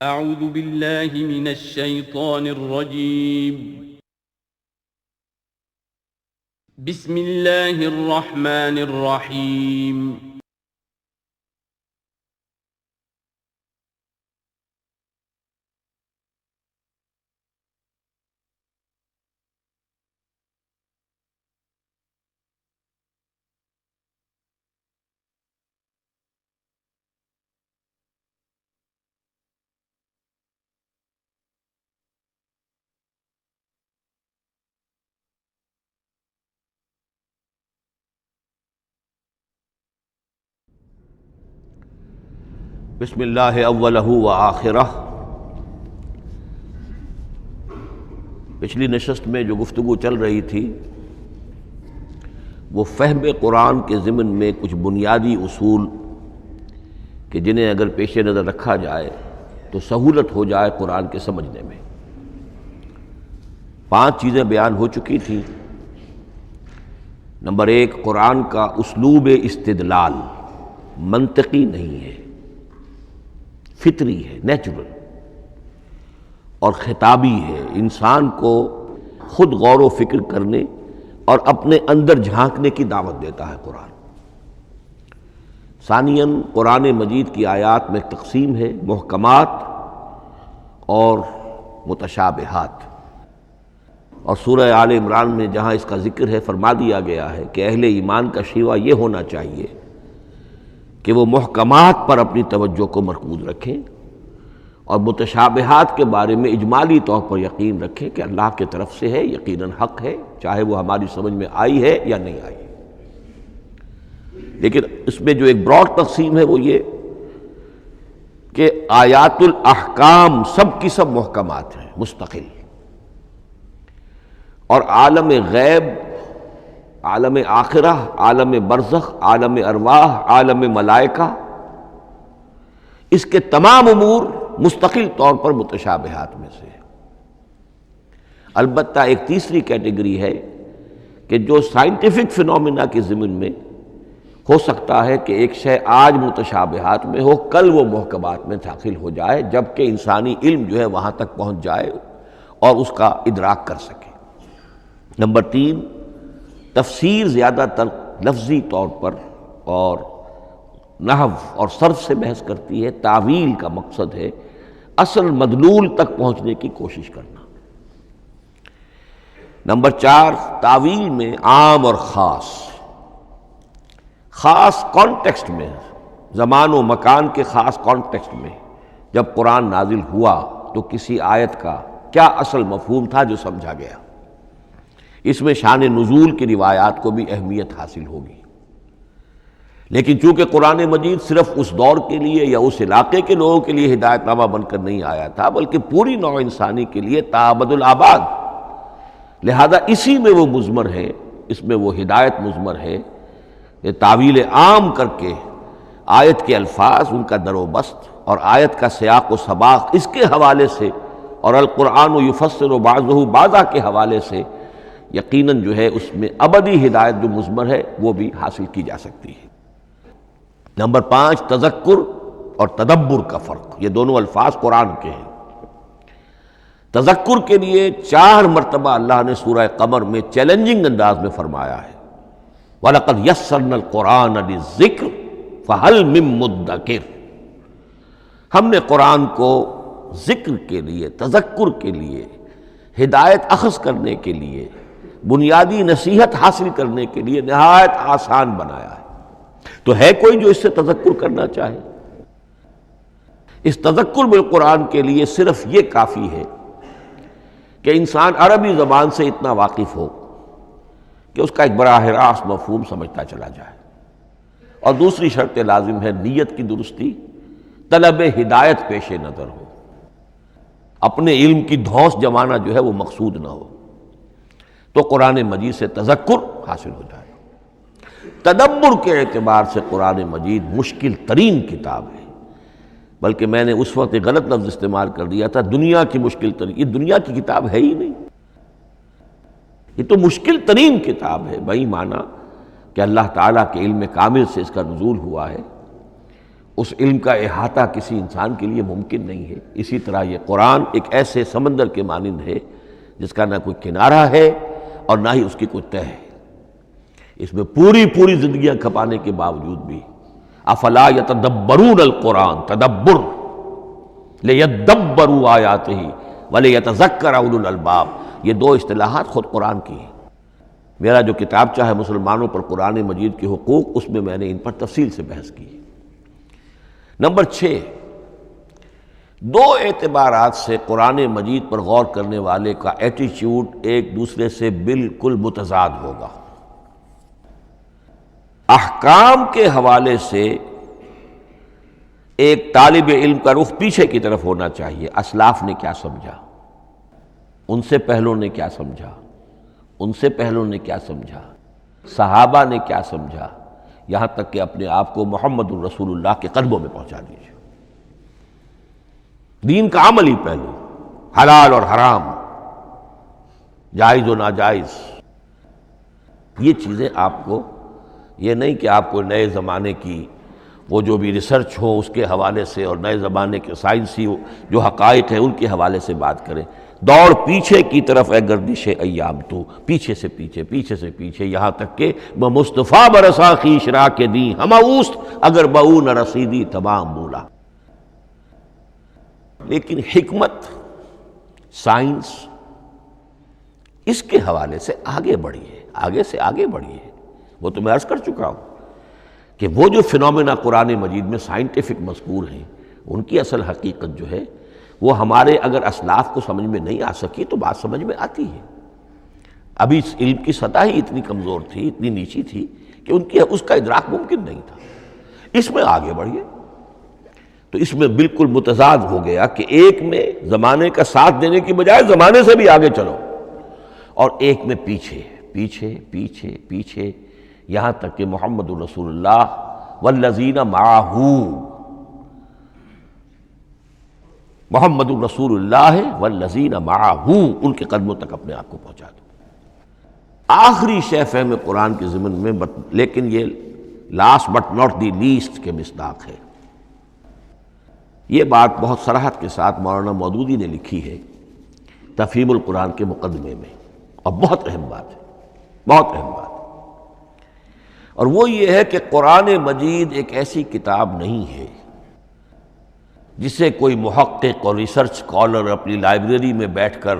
اعوذ باللہ من الشیطان الرجیم بسم اللہ الرحمن الرحیم بسم اللہ اولہ و آخرہ۔ پچھلی نشست میں جو گفتگو چل رہی تھی وہ فہم قرآن کے ضمن میں کچھ بنیادی اصول کہ جنہیں اگر پیش نظر رکھا جائے تو سہولت ہو جائے قرآن کے سمجھنے میں۔ 5 چیزیں بیان ہو چکی تھیں۔ نمبر 1، قرآن کا اسلوب استدلال منطقی نہیں ہے، فطری ہے، نیچرل اور خطابی ہے، انسان کو خود غور و فکر کرنے اور اپنے اندر جھانکنے کی دعوت دیتا ہے قرآن۔ ثانیاً، قرآن مجید کی آیات میں تقسیم ہے محکمات اور متشابہات، اور سورہ آل عمران میں جہاں اس کا ذکر ہے فرما دیا گیا ہے کہ اہل ایمان کا شیوہ یہ ہونا چاہیے کہ وہ محکمات پر اپنی توجہ کو مرکوز رکھیں اور متشابہات کے بارے میں اجمالی طور پر یقین رکھیں کہ اللہ کی طرف سے ہے، یقیناً حق ہے، چاہے وہ ہماری سمجھ میں آئی ہے یا نہیں آئی۔ لیکن اس میں جو ایک براڈ تقسیم ہے وہ یہ کہ آیات الاحکام سب کی سب محکمات ہیں مستقل، اور عالم غیب، عالم آخرہ، عالم برزخ، عالم ارواح، عالم ملائکہ، اس کے تمام امور مستقل طور پر متشابہات میں سے ہے۔ البتہ ایک تیسری کیٹیگری ہے کہ جو سائنٹیفک فینومینا کے ضمن میں ہو سکتا ہے کہ ایک شے آج متشابہات میں ہو، کل وہ محکمات میں داخل ہو جائے، جبکہ انسانی علم جو ہے وہاں تک پہنچ جائے اور اس کا ادراک کر سکے۔ نمبر 3، تفسیر زیادہ تر لفظی طور پر اور نحو اور صرف سے بحث کرتی ہے، تعویل کا مقصد ہے اصل مدلول تک پہنچنے کی کوشش کرنا۔ نمبر 4، تعویل میں عام اور خاص، خاص کانٹیکسٹ میں، زمان و مکان کے خاص کانٹیکسٹ میں جب قرآن نازل ہوا تو کسی آیت کا کیا اصل مفہوم تھا جو سمجھا گیا۔ اس میں شان نزول کی روایات کو بھی اہمیت حاصل ہوگی۔ لیکن چونکہ قرآن مجید صرف اس دور کے لیے یا اس علاقے کے لوگوں کے لیے ہدایت نامہ بن کر نہیں آیا تھا، بلکہ پوری نوع انسانی کے لیے تا ابد الآباد، لہذا اسی میں وہ مضمر ہے، اس میں وہ ہدایت مضمر ہے کہ تعویل عام کر کے آیت کے الفاظ، ان کا در و بست اور آیت کا سیاق و سباق اس کے حوالے سے، اور القرآن یفسر بعضہ بعضا کے حوالے سے یقیناً جو ہے اس میں ابدی ہدایت جو مضمر ہے وہ بھی حاصل کی جا سکتی ہے۔ نمبر 5، تذکر اور تدبر کا فرق، یہ دونوں الفاظ قرآن کے ہیں۔ تذکر کے لیے 4 مرتبہ اللہ نے سورہ قمر میں چیلنجنگ انداز میں فرمایا ہے وَلَقَدْ يَسَّرْنَا الْقُرْآنَ لِلذِّكْرِ فَهَلْ مِن مُّدَّكِرٍ، ہم نے قرآن کو ذکر کے لیے، تذکر کے لیے، ہدایت اخذ کرنے کے لیے، بنیادی نصیحت حاصل کرنے کے لیے نہایت آسان بنایا ہے۔ تو ہے کوئی جو اس سے تذکر کرنا چاہے؟ اس تذکر بالقرآن کے لیے صرف یہ کافی ہے کہ انسان عربی زبان سے اتنا واقف ہو کہ اس کا ایک براہ راست مفہوم سمجھتا چلا جائے، اور دوسری شرط لازم ہے نیت کی درستی، طلب ہدایت پیش نظر ہو، اپنے علم کی دھونس جمانا جو ہے وہ مقصود نہ ہو، تو قرآن مجید سے تذکر حاصل ہو جائے۔ تدبر کے اعتبار سے قرآن مجید مشکل ترین کتاب ہے، بلکہ میں نے اس وقت ایک غلط لفظ استعمال کر دیا تھا، دنیا کی مشکل ترین، یہ دنیا کی کتاب ہے ہی نہیں، یہ تو مشکل ترین کتاب ہے، بہی معنی کہ اللہ تعالیٰ کے علم کامل سے اس کا نزول ہوا ہے، اس علم کا احاطہ کسی انسان کے لیے ممکن نہیں ہے۔ اسی طرح یہ قرآن ایک ایسے سمندر کے مانند ہے جس کا نہ کوئی کنارہ ہے اور نہ ہی اس کی کوئی تہہ ہے۔ اس میں پوری زندگیاں کھپانے کے باوجود بھی افلا یتدبرون القرآن، تدبر، لیدبروا آیاتہ ولیتذکر اولو الالباب، یہ دو اصطلاحات خود قرآن کی ہیں۔ میرا جو کتابچہ ہے مسلمانوں پر قرآن مجید کے حقوق، اس میں میں نے ان پر تفصیل سے بحث کی ہے۔ نمبر 6، دو اعتبارات سے قرآن مجید پر غور کرنے والے کا ایٹیچیوڈ ایک دوسرے سے بالکل متضاد ہوگا۔ احکام کے حوالے سے ایک طالب علم کا رخ پیچھے کی طرف ہونا چاہیے، اسلاف نے کیا سمجھا، ان سے پہلوں نے کیا سمجھا، ان سے پہلوں نے کیا سمجھا، صحابہ نے کیا سمجھا، یہاں تک کہ اپنے آپ کو محمد الرسول اللہ کے قدموں میں پہنچا دیجیے۔ دین کا عملی پہلو، حلال اور حرام، جائز و ناجائز، یہ چیزیں آپ کو، یہ نہیں کہ آپ کو نئے زمانے کی وہ جو بھی ریسرچ ہو اس کے حوالے سے اور نئے زمانے کے سائنسی جو حقائق ہیں ان کے حوالے سے بات کریں۔ دوڑ پیچھے کی طرف ہے گردش ایام، تو پیچھے سے پیچھے یہاں تک کہ مصطفیٰ برسا خیش را کے دی ہم اوست اگر بہو نہ رسیدی تمام بولا۔ لیکن حکمت، سائنس، اس کے حوالے سے آگے بڑھی ہے، آگے سے آگے بڑھی ہے۔ وہ تو میں عرض کر چکا ہوں کہ وہ جو فینومینا قرآن مجید میں سائنٹیفک مذکور ہیں، ان کی اصل حقیقت جو ہے وہ ہمارے اگر اسلاف کو سمجھ میں نہیں آ سکی تو بات سمجھ میں آتی ہے۔ ابھی اس علم کی سطح ہی اتنی کمزور تھی، اتنی نیچی تھی کہ ان کی اس کا ادراک ممکن نہیں تھا۔ اس میں آگے بڑھیے تو اس میں بالکل متضاد ہو گیا کہ ایک میں زمانے کا ساتھ دینے کی بجائے زمانے سے بھی آگے چلو، اور ایک میں پیچھے پیچھے پیچھے پیچھے، یہاں تک کہ محمد الرسول اللہ والذین معہ، محمد الرسول اللہ والذین معہ، ان کے قدموں تک اپنے آپ کو پہنچا دو۔ آخری شے فہم قرآن کے ضمن میں، لیکن یہ last but not the least کے مصداق ہے۔ یہ بات بہت صراحت کے ساتھ مولانا مودودی نے لکھی ہے تفہیم القرآن کے مقدمے میں، اور بہت اہم بات ہے، بہت اہم بات ہے، اور وہ یہ ہے کہ قرآن مجید ایک ایسی کتاب نہیں ہے جسے کوئی محقق اور ریسرچ اسکالر اپنی لائبریری میں بیٹھ کر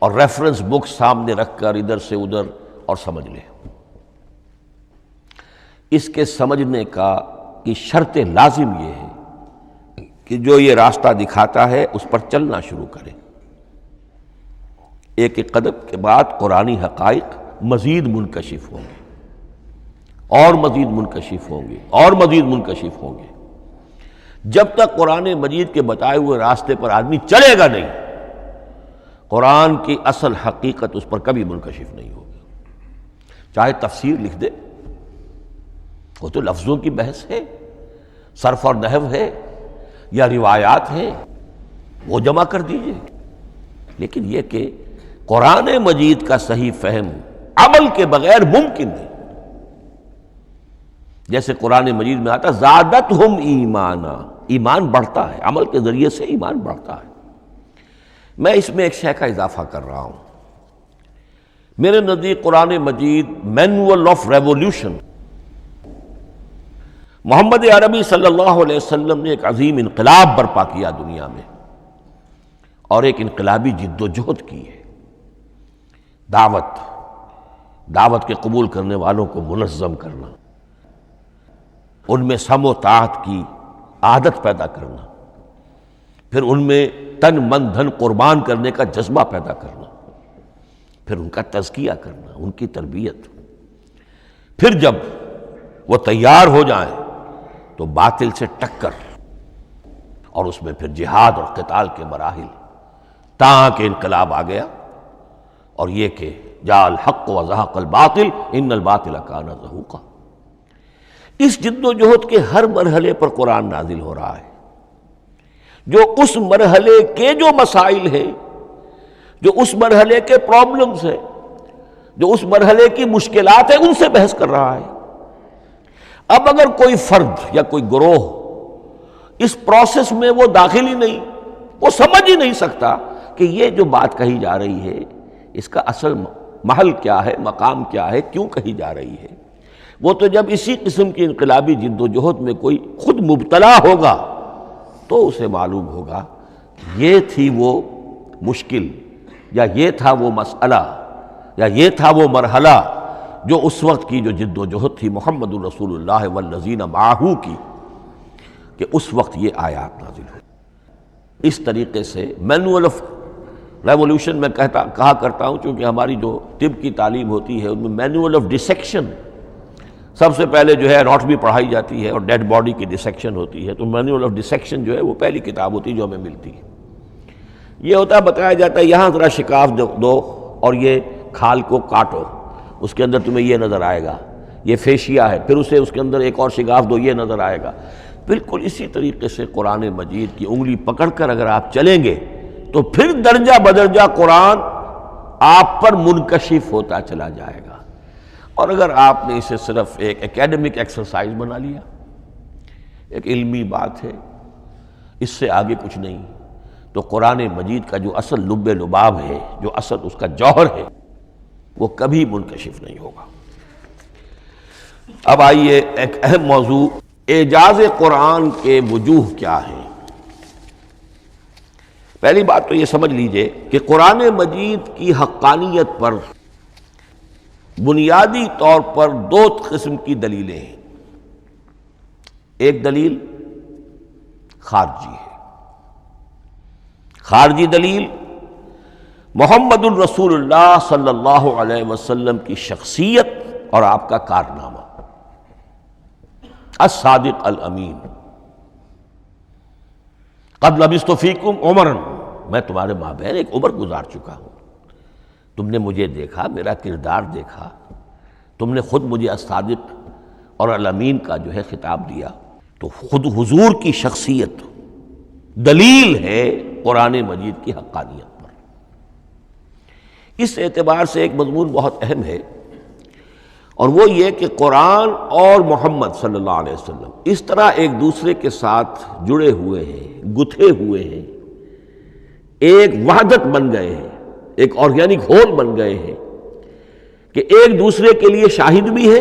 اور ریفرنس بک سامنے رکھ کر ادھر سے ادھر اور سمجھ لے۔ اس کے سمجھنے کی شرط لازم یہ ہے کہ جو یہ راستہ دکھاتا ہے اس پر چلنا شروع کرے۔ ایک ایک قدم کے بعد قرآنی حقائق مزید منکشف ہوں گے، اور مزید منکشف ہوں گے، اور مزید منکشف ہوں گے۔ جب تک قرآن مجید کے بتائے ہوئے راستے پر آدمی چلے گا نہیں، قرآن کی اصل حقیقت اس پر کبھی منکشف نہیں ہوگی۔ چاہے تفسیر لکھ دے، وہ تو لفظوں کی بحث ہے، صرف اور نحو ہے، یا روایات ہیں، وہ جمع کر دیجئے۔ لیکن یہ کہ قرآن مجید کا صحیح فہم عمل کے بغیر ممکن نہیں۔ جیسے قرآن مجید میں آتا زادتہم ایمانا، ایمان بڑھتا ہے، عمل کے ذریعے سے ایمان بڑھتا ہے۔ میں اس میں ایک شے کا اضافہ کر رہا ہوں۔ میرے نزدیک قرآن مجید مینول آف ریولیوشن، محمد عربی صلی اللہ علیہ وسلم نے ایک عظیم انقلاب برپا کیا دنیا میں، اور ایک انقلابی جد و جہد کی ہے۔ دعوت کے قبول کرنے والوں کو منظم کرنا، ان میں سم و طاعت کی عادت پیدا کرنا، پھر ان میں تن من دھن قربان کرنے کا جذبہ پیدا کرنا، پھر ان کا تزکیہ کرنا، ان کی تربیت، پھر جب وہ تیار ہو جائیں تو باطل سے ٹکر، اور اس میں پھر جہاد اور قتال کے مراحل، تاکہ انقلاب آ گیا، اور یہ کہ جاء الحق وزہق الباطل ان الباطل کان زہوقا۔ اس جد و جہد کے ہر مرحلے پر قرآن نازل ہو رہا ہے، جو اس مرحلے کے جو مسائل ہیں، جو اس مرحلے کے پرابلمز ہیں، جو اس مرحلے کی مشکلات ہیں، ان سے بحث کر رہا ہے۔ اب اگر کوئی فرد یا کوئی گروہ اس پروسیس میں وہ داخل ہی نہیں، وہ سمجھ ہی نہیں سکتا کہ یہ جو بات کہی جا رہی ہے اس کا اصل محل کیا ہے، مقام کیا ہے، کیوں کہی جا رہی ہے۔ وہ تو جب اسی قسم کی انقلابی جد و جہد میں کوئی خود مبتلا ہوگا تو اسے معلوم ہوگا یہ تھی وہ مشکل، یا یہ تھا وہ مسئلہ، یا یہ تھا وہ مرحلہ جو اس وقت کی جو جد و جہد تھی محمد الرسول اللہ والذین معہ کی، کہ اس وقت یہ آیات نازل ہوئی۔ اس طریقے سے مینول آف ریولوشن میں کہا کرتا ہوں، چونکہ ہماری جو طب کی تعلیم ہوتی ہے ان میں مینول آف ڈسیکشن سب سے پہلے جو ہے اناٹمی پڑھائی جاتی ہے اور ڈیڈ باڈی کی ڈسیکشن ہوتی ہے، تو مینول آف ڈسیکشن جو ہے وہ پہلی کتاب ہوتی ہے جو ہمیں ملتی ہے۔ یہ ہوتا ہے، بتایا جاتا ہے یہاں ذرا شکاف دو اور یہ کھال کو کاٹو، اس کے اندر تمہیں یہ نظر آئے گا، یہ فیشیا ہے، پھر اسے اس کے اندر ایک اور شگاف دو، یہ نظر آئے گا۔ بالکل اسی طریقے سے قرآن مجید کی انگلی پکڑ کر اگر آپ چلیں گے تو پھر درجہ بدرجہ قرآن آپ پر منکشف ہوتا چلا جائے گا۔ اور اگر آپ نے اسے صرف ایک اکیڈمک ایکسرسائز بنا لیا، ایک علمی بات ہے، اس سے آگے کچھ نہیں، تو قرآن مجید کا جو اصل لب لباب ہے، جو اصل اس کا جوہر ہے، وہ کبھی منکشف نہیں ہوگا۔ اب آئیے ایک اہم موضوع، اعجاز قرآن کے وجوہ کیا ہیں۔ پہلی بات تو یہ سمجھ لیجئے کہ قرآن مجید کی حقانیت پر بنیادی طور پر دو قسم کی دلیلیں ہیں۔ ایک دلیل خارجی ہے، خارجی دلیل محمد الرسول اللہ صلی اللہ علیہ وسلم کی شخصیت اور آپ کا کارنامہ، الصادق الامین، قد لبثت فیکم عمرا، میں تمہارے مابین ایک عمر گزار چکا ہوں، تم نے مجھے دیکھا، میرا کردار دیکھا، تم نے خود مجھے الصادق اور الامین کا جو ہے خطاب دیا، تو خود حضور کی شخصیت دلیل ہے قرآن مجید کی حقانیت پر۔ اس اعتبار سے ایک مضمون بہت اہم ہے، اور وہ یہ کہ قرآن اور محمد صلی اللہ علیہ وسلم اس طرح ایک دوسرے کے ساتھ جڑے ہوئے ہیں، گتھے ہوئے ہیں، ایک وحدت بن گئے ہیں، ایک آرگینک ہول بن گئے ہیں کہ ایک دوسرے کے لیے شاہد بھی ہے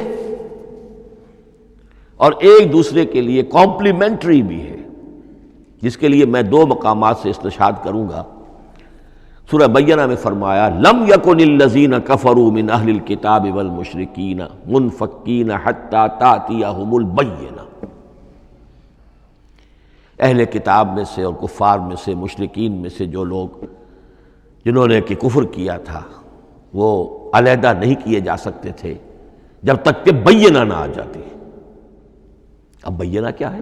اور ایک دوسرے کے لیے کمپلیمنٹری بھی ہے، جس کے لیے میں دو مقامات سے استشہاد کروں گا۔ سورہ بینہ میں فرمایا لم یکن الذین کفروا من اہل الکتاب والمشرکین منفکین حتی تأتیہم البینہ، اہل کتاب میں سے اور کفار میں سے، مشرکین میں سے جو لوگ جنہوں نے کہ کفر کیا تھا، وہ علیحدہ نہیں کیے جا سکتے تھے جب تک کہ بینہ نہ آ جاتی۔ اب بینہ کیا ہے؟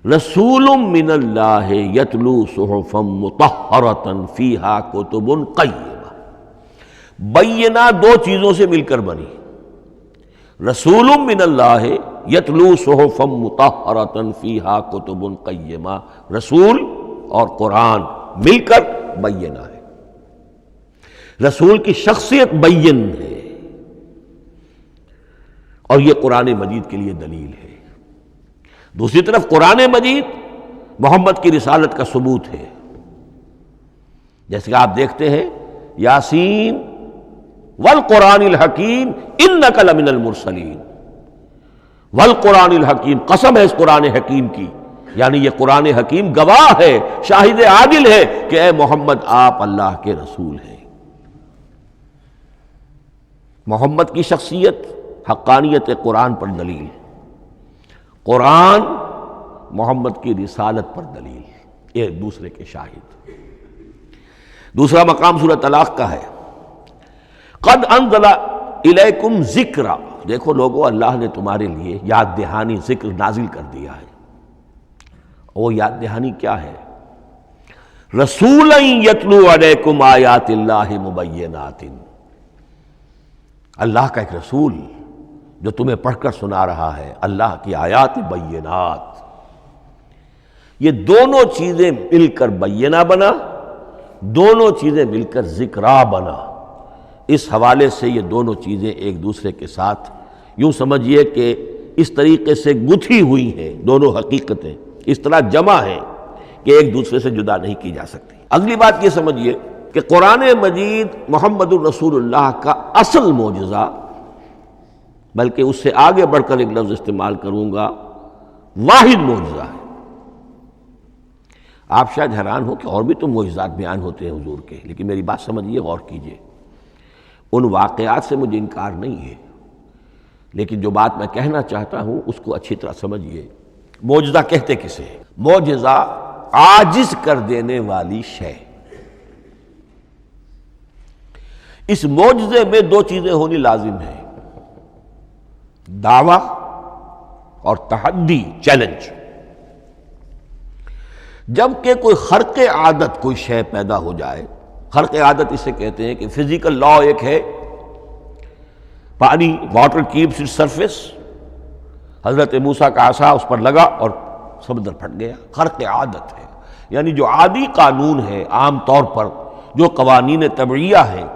رسول من اللہ یتلو صحفا مطہرۃ فیہا کتب قیمہ، بینہ دو چیزوں سے مل کر بنی، رسول من اللہ یتلو صحفا مطہرۃ فیہا کتب قیمہ، رسول اور قرآن مل کر بینہ ہے، رسول کی شخصیت بین ہے، اور یہ قرآن مجید کے لیے دلیل ہے۔ دوسری طرف قرآن مجید محمد کی رسالت کا ثبوت ہے، جیسے کہ آپ دیکھتے ہیں یاسین والقرآن الحکیم انک لمن المرسلین، والقرآن الحکیم، قسم ہے اس قرآن حکیم کی، یعنی یہ قرآن حکیم گواہ ہے، شاہد عادل ہے کہ اے محمد آپ اللہ کے رسول ہیں۔ محمد کی شخصیت، حقانیت قرآن پر دلیل، قرآن محمد کی رسالت پر دلیل، ایک دوسرے کے شاہد۔ دوسرا مقام سورہ طلاق کا ہے، قد انزل الیکم ذکرا، دیکھو لوگو اللہ نے تمہارے لیے یاد دہانی ذکر نازل کر دیا ہے۔ وہ یاد دہانی کیا ہے؟ رسولا یتلو علیکم آیات اللہ مبینات، اللہ کا ایک رسول جو تمہیں پڑھ کر سنا رہا ہے اللہ کی آیات بینات۔ یہ دونوں چیزیں مل کر بینہ بنا، دونوں چیزیں مل کر ذکرا بنا۔ اس حوالے سے یہ دونوں چیزیں ایک دوسرے کے ساتھ یوں سمجھیے کہ اس طریقے سے گتھی ہوئی ہیں دونوں حقیقتیں، اس طرح جمع ہیں کہ ایک دوسرے سے جدا نہیں کی جا سکتی۔ اگلی بات یہ سمجھیے کہ قرآن مجید محمد الرسول اللہ کا اصل معجزہ، بلکہ اس سے آگے بڑھ کر ایک لفظ استعمال کروں گا، واحد معجزہ ہے۔ آپ شاید حیران ہو کہ اور بھی تو معجزات بیان ہوتے ہیں حضور کے، لیکن میری بات سمجھیے، غور کیجیے، ان واقعات سے مجھے انکار نہیں ہے، لیکن جو بات میں کہنا چاہتا ہوں اس کو اچھی طرح سمجھیے۔ معجزہ کہتے کسے ہیں؟ معجزہ عاجز کر دینے والی شے۔ اس معجزے میں دو چیزیں ہونی لازم ہیں، دعویٰ اور تحدی، چیلنج۔ جب کہ کوئی خرق عادت کوئی شے پیدا ہو جائے، خرق عادت اسے کہتے ہیں کہ فزیکل لا ایک ہے، پانی، واٹر کیپس اٹس سرفیس، حضرت موسیٰ کا عصا اس پر لگا اور سمندر پھٹ گیا، خرق عادت ہے، یعنی جو عادی قانون ہے، عام طور پر جو قوانین طبعیہ ہیں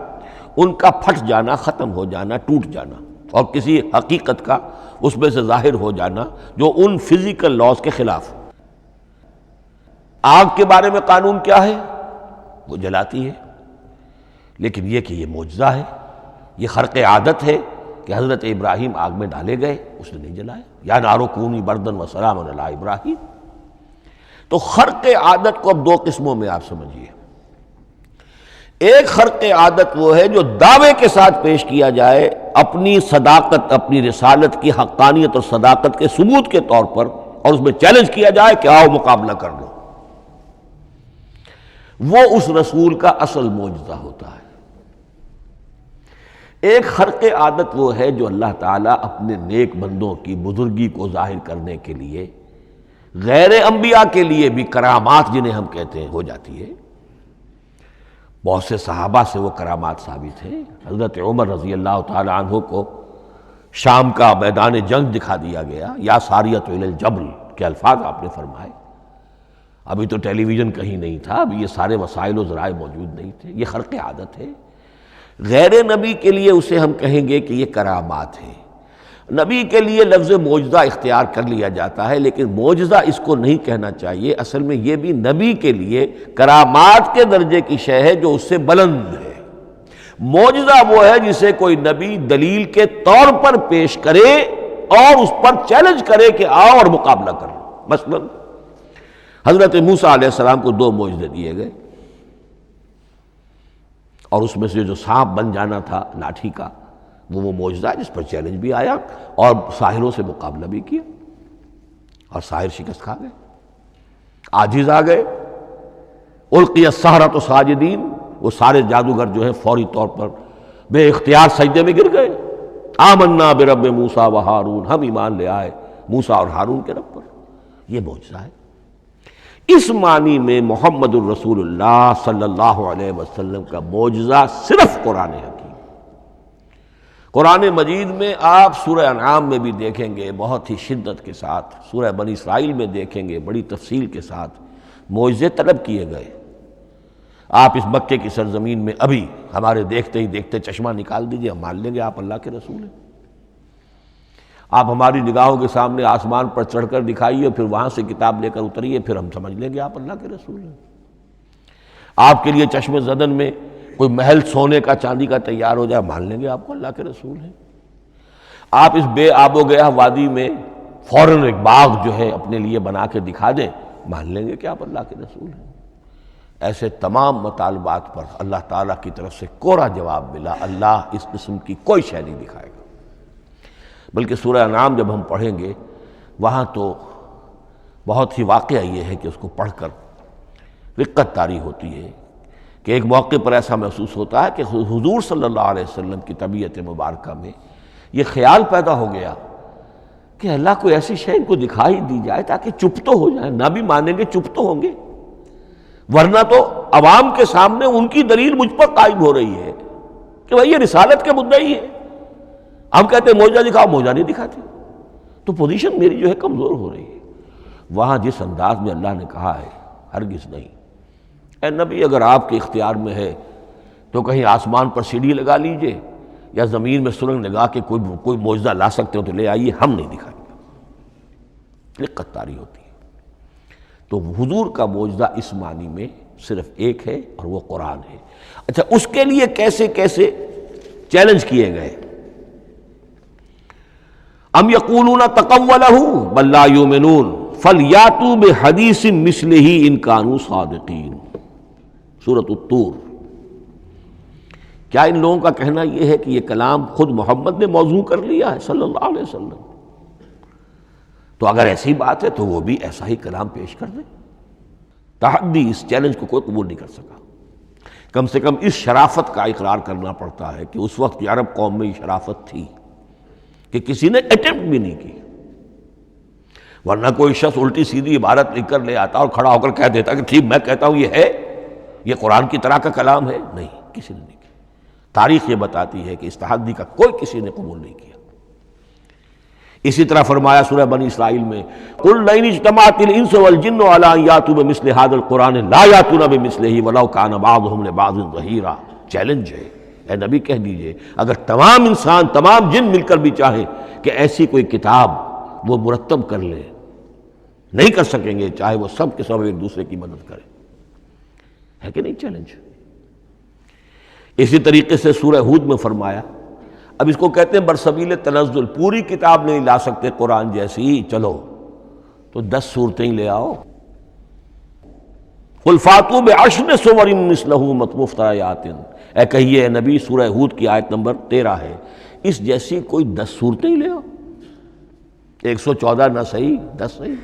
ان کا پھٹ جانا، ختم ہو جانا، ٹوٹ جانا، اور کسی حقیقت کا اس میں سے ظاہر ہو جانا جو ان فزیکل لاز کے خلاف۔ آگ کے بارے میں قانون کیا ہے؟ وہ جلاتی ہے، لیکن یہ کہ یہ معجزہ ہے، یہ خرق عادت ہے کہ حضرت ابراہیم آگ میں ڈالے گئے، اس نے نہیں جلایا، یا نارو کونی بردن و سلاما علی ابراہیم۔ تو خرق عادت کو اب دو قسموں میں آپ سمجھیے۔ ایک خرق عادت وہ ہے جو دعوے کے ساتھ پیش کیا جائے، اپنی صداقت، اپنی رسالت کی حقانیت اور صداقت کے ثبوت کے طور پر، اور اس میں چیلنج کیا جائے کہ آؤ مقابلہ کر لو۔ وہ اس رسول کا اصل معجزہ ہوتا ہے۔ ایک خرق عادت وہ ہے جو اللہ تعالیٰ اپنے نیک بندوں کی بزرگی کو ظاہر کرنے کے لیے، غیر انبیاء کے لیے بھی کرامات جنہیں ہم کہتے ہیں ہو جاتی ہے۔ بہت سے صحابہ سے وہ کرامات ثابت ہیں۔ حضرت عمر رضی اللہ تعالی عنہ کو شام کا میدان جنگ دکھا دیا گیا، یا ساریۃ الی الجبل کے الفاظ آپ نے فرمائے۔ ابھی تو ٹیلی ویژن کہیں نہیں تھا، ابھی یہ سارے وسائل و ذرائع موجود نہیں تھے، یہ خرق عادت ہے۔ غیر نبی کے لیے اسے ہم کہیں گے کہ یہ کرامات ہے۔ نبی کے لیے لفظ معجزہ اختیار کر لیا جاتا ہے، لیکن معجزہ اس کو نہیں کہنا چاہیے، اصل میں یہ بھی نبی کے لیے کرامات کے درجے کی شے ہے جو اس سے بلند ہے۔ معجزہ وہ ہے جسے کوئی نبی دلیل کے طور پر پیش کرے اور اس پر چیلنج کرے کہ آؤ اور مقابلہ کرو۔ مثلا حضرت موسیٰ علیہ السلام کو دو معجزے دیے گئے، اور اس میں سے جو سانپ بن جانا تھا لاٹھی کا، وہ معجزہ ہے جس پر چیلنج بھی آیا اور ساحروں سے مقابلہ بھی کیا، اور ساحر شکست کھا گئے، عاجز آ گئے۔ القی السحرۃ ساجدین، وہ سارے جادوگر جو ہیں فوری طور پر بے اختیار سجدے میں گر گئے۔ آمنا برب موسیٰ و ہارون، ہم ایمان لے آئے موسیٰ اور ہارون کے رب پر۔ یہ معجزہ ہے۔ اس معنی میں محمد الرسول اللہ صلی اللہ علیہ وسلم کا معجزہ صرف قرآن حکیم۔ قرآن مجید میں آپ سورہ انعام میں بھی دیکھیں گے بہت ہی شدت کے ساتھ، سورہ بنی اسرائیل میں دیکھیں گے بڑی تفصیل کے ساتھ معجزے طلب کیے گئے۔ آپ اس مکے کی سرزمین میں ابھی ہمارے دیکھتے ہی دیکھتے چشمہ نکال دیجئے، ہم مان لیں گے آپ اللہ کے رسول ہیں۔ آپ ہماری نگاہوں کے سامنے آسمان پر چڑھ کر دکھائیے، پھر وہاں سے کتاب لے کر اتریے، پھر ہم سمجھ لیں گے آپ اللہ کے رسول ہیں۔ آپ کے لیے چشم زدن میں کوئی محل سونے کا چاندی کا تیار ہو جائے، مان لیں گے آپ کو اللہ کے رسول ہیں۔ آپ اس بے آب و گیا وادی میں فوراً ایک باغ جو ہے اپنے لیے بنا کے دکھا دیں، مان لیں گے کہ آپ اللہ کے رسول ہیں۔ ایسے تمام مطالبات پر اللہ تعالیٰ کی طرف سے کوڑا جواب ملا، اللہ اس قسم کی کوئی شے نہیں دکھائے گا۔ بلکہ سورہ انعام جب ہم پڑھیں گے وہاں تو بہت ہی واقعہ یہ ہے کہ اس کو پڑھ کر رقت طاری ہوتی ہے کہ ایک موقع پر ایسا محسوس ہوتا ہے کہ حضور صلی اللہ علیہ وسلم کی طبیعت مبارکہ میں یہ خیال پیدا ہو گیا کہ اللہ کو ایسی شے ان کو دکھائی دی جائے تاکہ چپ تو ہو جائیں، نہ بھی مانیں گے چپ تو ہوں گے، ورنہ تو عوام کے سامنے ان کی دلیل مجھ پر قائم ہو رہی ہے کہ بھائی یہ رسالت کے مدعی ہے، ہم کہتے ہیں معجزہ دکھاؤ، معجزہ نہیں دکھاتے، تو پوزیشن میری جو ہے کمزور ہو رہی ہے۔ وہاں جس انداز میں اللہ نے کہا ہے، ہرگز نہیں، اے نبی اگر آپ کے اختیار میں ہے تو کہیں آسمان پر سیڑھی لگا لیجئے یا زمین میں سرنگ لگا کے کوئی معجزہ لا سکتے ہو تو لے آئیے، ہم نہیں دکھائیں گے۔ رقت طاری ہوتی ہے۔ تو حضور کا معجزہ اس معنی میں صرف ایک ہے اور وہ قرآن ہے۔ اچھا، اس کے لیے کیسے کیسے چیلنج کیے گئے؟ ام یقولون تقولہ بل لا یؤمنون فلیاتوا بحدیث مثلہ ان کانوا صادقین، سورۃ الطور۔ کیا ان لوگوں کا کہنا یہ ہے کہ یہ کلام خود محمد نے موضوع کر لیا ہے صلی اللہ علیہ وسلم؟ تو اگر ایسی بات ہے تو وہ بھی ایسا ہی کلام پیش کر دیں۔ تحدی، اس چیلنج کو کوئی قبول نہیں کر سکا۔ کم سے کم اس شرافت کا اقرار کرنا پڑتا ہے کہ اس وقت کی عرب قوم میں یہ شرافت تھی کہ کسی نے اٹیمپٹ بھی نہیں کی، ورنہ کوئی شخص الٹی سیدھی عبارت لکھ کر لے آتا اور کھڑا ہو کر کہہ دیتا کہ ٹھیک میں کہتا ہوں یہ ہے، یہ قرآن کی طرح کا کلام ہے۔ نہیں، کسی نے نہیں کیا۔ تاریخ یہ بتاتی ہے کہ اس تحدی کا کوئی کسی نے قبول نہیں کیا۔ اسی طرح فرمایا سورہ بنی اسرائیل میں قُلْ لَئِنِ اجْتَمَعَتِ الْإِنسُ وَالْجِنُّ عَلَىٰ أَن يَأْتُوا بِمِثْلِ هَٰذَا الْقُرْآنِ لَا يَأْتُونَ بِمِثْلِهِ وَلَوْ كَانَ بَعْضُهُمْ لِبَعْضٍ ظَهِيرًا۔ چیلنج ہے، اے نبی کہہ دیجئے اگر تمام انسان، تمام جن مل کر بھی چاہیں کہ ایسی کوئی کتاب وہ مرتب کر لے، نہیں کر سکیں گے، چاہے وہ سب کے سب ایک دوسرے کی مدد کریں۔ ہے کہ نہیں چیلنج؟ اسی طریقے سے سورہ ہود میں فرمایا، اب اس کو کہتے ہیں برسبیل تنزل، پوری کتاب نہیں لا سکتے قرآن جیسی، چلو تو 10 سورتیں لے آؤ۔ قُلْ فَأْتُوا بِعَشْرِ سُوَرٍ مِثْلَهُ مُفْتَرَيَاتٍ، اے کہیے نبی، سورہ ہود کی آیت نمبر 13 ہے، اس جیسی کوئی 10 سورتیں لے آؤ۔ 114 نہ صحیح، 10 صحیح۔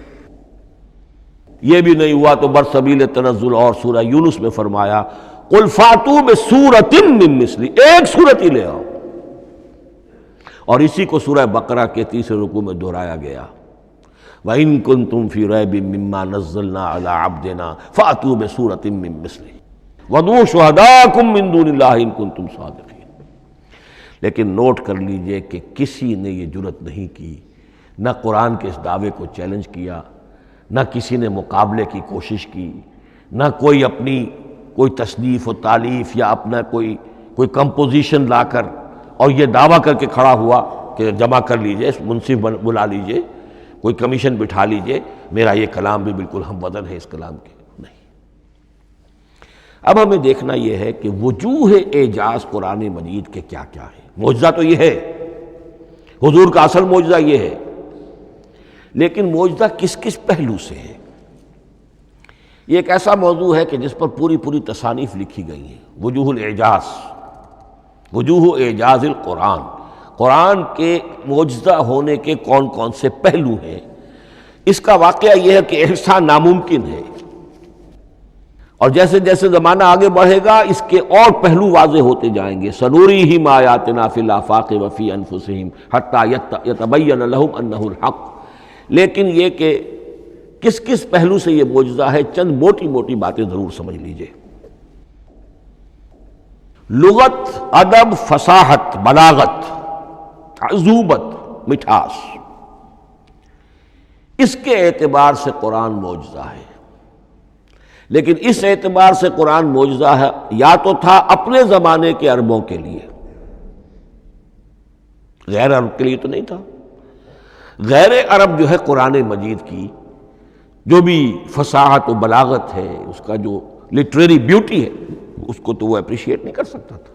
یہ بھی نہیں ہوا تو برسبیل تنزل اور سورہ یونس میں فرمایا قُلْ فَأْتُوا بِسُورَةٍ مِّن مِّثْلِهِ، ایک سورت ہی لے آؤ۔ اور اسی کو سورہ بقرہ کے 30 رکوع میں دہرایا گیا، وَإِن كُنتُمْ فِي رَيْبٍ مِّمَّا نَزَّلْنَا عَلَىٰ عَبْدِنَا فَأْتُوا بِسُورَةٍ مِّن مِّثْلِهِ وَادْعُوا شُهَدَاءَكُم مِّن دُونِ اللَّهِ إِن كُنتُمْ صَادِقِينَ۔ لیکن نوٹ کر لیجئے کہ کسی نے یہ جرأت نہیں کی، نہ قرآن کے اس دعوے کو چیلنج کیا، نہ کسی نے مقابلے کی کوشش کی، نہ کوئی اپنی کوئی تصنیف و تالیف یا اپنا کوئی کمپوزیشن لا کر اور یہ دعویٰ کر کے کھڑا ہوا کہ جمع کر لیجئے، منصف بلا لیجئے، کوئی کمیشن بٹھا لیجئے، میرا یہ کلام بھی بالکل ہم وزن ہے اس کلام کے، نہیں۔ اب ہمیں دیکھنا یہ ہے کہ وجوہ اعجاز قرآن مجید کے کیا کیا ہے۔ معجزہ تو یہ ہے، حضور کا اصل معجزہ یہ ہے، لیکن معجزہ کس کس پہلو سے ہے؟ یہ ایک ایسا موضوع ہے کہ جس پر پوری تصانیف لکھی گئی ہیں۔ وجوہ الاعجاز، وجوہ اعجاز القرآن، قرآن کے معجزہ ہونے کے کون کون سے پہلو ہیں۔ اس کا واقعہ یہ ہے کہ احسان ناممکن ہے، اور جیسے جیسے زمانہ آگے بڑھے گا اس کے اور پہلو واضح ہوتے جائیں گے۔ سنوریہم آیاتنا فی الآفاق وفی انفسہم حتی یتبین لہم انہ الحق۔ لیکن یہ کہ کس کس پہلو سے یہ معجزہ ہے، چند موٹی باتیں ضرور سمجھ لیجئے۔ لغت، ادب، فصاحت، بلاغت، عذوبت، مٹھاس، اس کے اعتبار سے قرآن معجزہ ہے۔ لیکن اس اعتبار سے قرآن معجزہ ہے یا تو تھا اپنے زمانے کے عربوں کے لیے، غیر عرب کے لیے تو نہیں تھا۔ غیر عرب جو ہے قرآن مجید کی جو بھی فصاحت و بلاغت ہے، اس کا جو لٹریری بیوٹی ہے، اس کو تو وہ اپریشیٹ نہیں کر سکتا تھا۔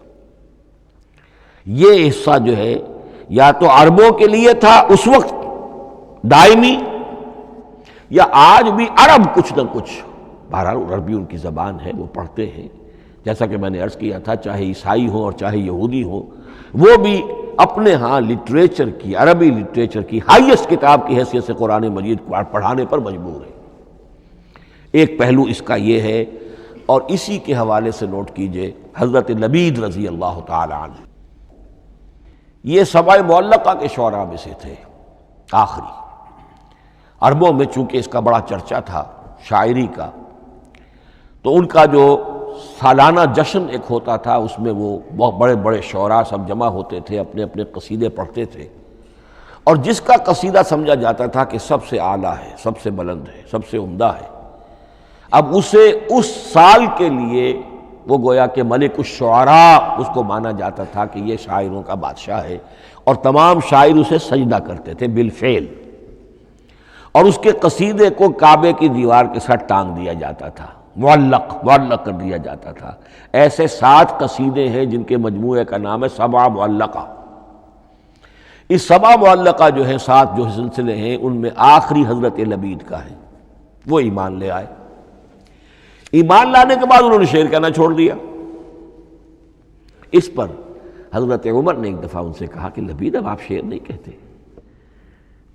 یہ حصہ جو ہے یا تو عربوں کے لیے تھا اس وقت دائمی، یا آج بھی عرب کچھ نہ کچھ، بہرحال عربی ان کی زبان ہے، وہ پڑھتے ہیں، جیسا کہ میں نے عرض کیا تھا، چاہے عیسائی ہوں اور چاہے یہودی ہوں، وہ بھی اپنے ہاں لٹریچر کی، عربی لٹریچر کی ہائیسٹ کتاب کی حیثیت سے قرآن مجید کو پڑھانے پر مجبور ہے۔ ایک پہلو اس کا یہ ہے، اور اسی کے حوالے سے نوٹ کیجئے حضرت لبید رضی اللہ تعالی عنہ، یہ سبع معلقہ کے شعراء میں سے تھے آخری۔ عربوں میں چونکہ اس کا بڑا چرچا تھا شاعری کا، تو ان کا جو سالانہ جشن ایک ہوتا تھا، اس میں وہ بہت بڑے بڑے شعراء سب جمع ہوتے تھے، اپنے اپنے قصیدے پڑھتے تھے، اور جس کا قصیدہ سمجھا جاتا تھا کہ سب سے اعلیٰ ہے، سب سے بلند ہے، سب سے عمدہ ہے، اب اسے اس سال کے لیے وہ گویا کہ ملک الشعراء اس کو مانا جاتا تھا کہ یہ شاعروں کا بادشاہ ہے، اور تمام شاعر اسے سجدہ کرتے تھے بالفعل۔ اور اس کے قصیدے کو کعبے کی دیوار کے ساتھ ٹانگ دیا جاتا تھا، معلق کر دیا جاتا تھا۔ ایسے 7 قصیدے ہیں جن کے مجموعے کا نام ہے 7 معلقہ۔ اس 7 معلقہ جو ہیں، 7 جو سلسلے ہیں، ان میں آخری حضرت لبید کا ہے۔ وہ ایمان لے آئے، ایمان لانے کے بعد انہوں نے شعر کہنا چھوڑ دیا۔ اس پر حضرت عمر نے ایک دفعہ ان سے کہا کہ لبید اب آپ شعر نہیں کہتے۔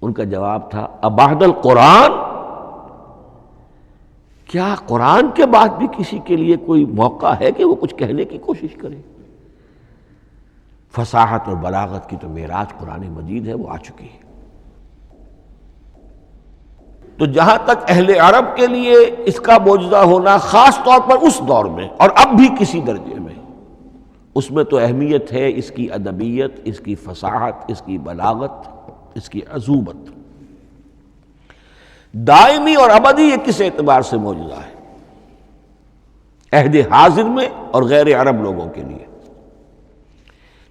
ان کا جواب تھا ابعد القرآن، کیا قرآن کے بعد بھی کسی کے لیے کوئی موقع ہے کہ وہ کچھ کہنے کی کوشش کرے؟ فصاحت اور بلاغت کی تو معراج قرآن مجید ہے، وہ آ چکی ہے۔ تو جہاں تک اہل عرب کے لیے اس کا معجزہ ہونا، خاص طور پر اس دور میں اور اب بھی کسی درجے میں، اس میں تو اہمیت ہے اس کی ادبیت، اس کی فصاحت، اس کی بلاغت، اس کی عذوبت۔ دائمی اور ابدی یہ کس اعتبار سے معجزہ ہے؟ عہد حاضر میں اور غیر عرب لوگوں کے لیے۔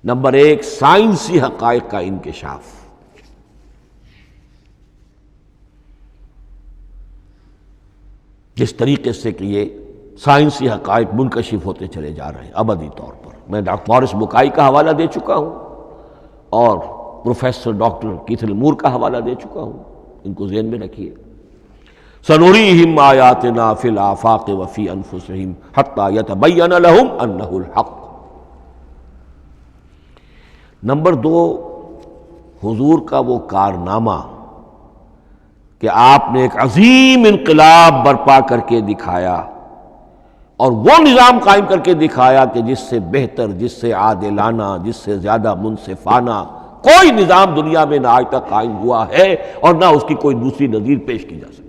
نمبر 1، سائنسی حقائق کا انکشاف۔ جس طریقے سے کہ یہ سائنسی حقائق منکشف ہوتے چلے جا رہے ہیں ابدی طور پر۔ میں ڈاکٹر مورس بکائی کا حوالہ دے چکا ہوں اور پروفیسر ڈاکٹر کیتھل مور کا حوالہ دے چکا ہوں، ان کو ذہن میں رکھیے۔ سنریہم آیاتنا فی الآفاق وفی انفسہم حتی یتبین لہم انہ الحق۔ نمبر 2، حضور کا وہ کارنامہ کہ آپ نے ایک عظیم انقلاب برپا کر کے دکھایا اور وہ نظام قائم کر کے دکھایا کہ جس سے بہتر، جس سے عادلانہ، جس سے زیادہ منصفانہ کوئی نظام دنیا میں نہ آج تک قائم ہوا ہے اور نہ اس کی کوئی دوسری نظیر پیش کی جا سکتی۔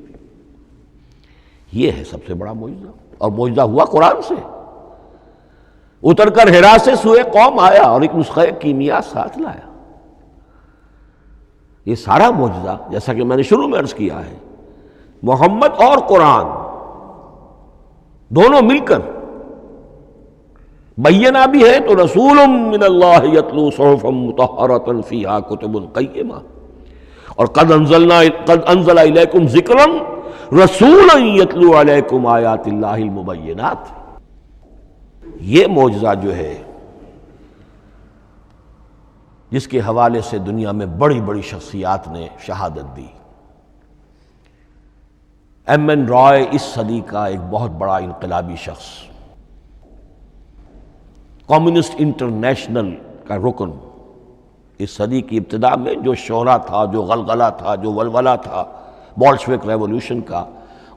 یہ ہے سب سے بڑا معجزہ، اور معجزہ ہوا قرآن سے۔ اتر کر حرا سے سوئے قوم آیا اور ایک نسخہ کیمیا ساتھ لایا۔ یہ سارا معجزہ، جیسا کہ میں نے شروع میں عرض کیا ہے، محمد اور قرآن دونوں مل کر بینہ بھی ہے تو رسول من اللہ یتلو صحفا مطہرۃ فیہا کتب قیمہ، اور قد انزل الیکم ذکرا رسولا یتلو علیکم آیات اللہ المبینات۔ یہ معجزہ جو ہے جس کے حوالے سے دنیا میں بڑی بڑی شخصیات نے شہادت دی۔ ایم این رائے اس صدی کا ایک بہت بڑا انقلابی شخص، کمیونسٹ انٹرنیشنل کا رکن، اس صدی کی ابتدا میں جو شورا تھا، جو غلغلہ تھا، جو ولولہ تھا بولشوک ریولوشن کا،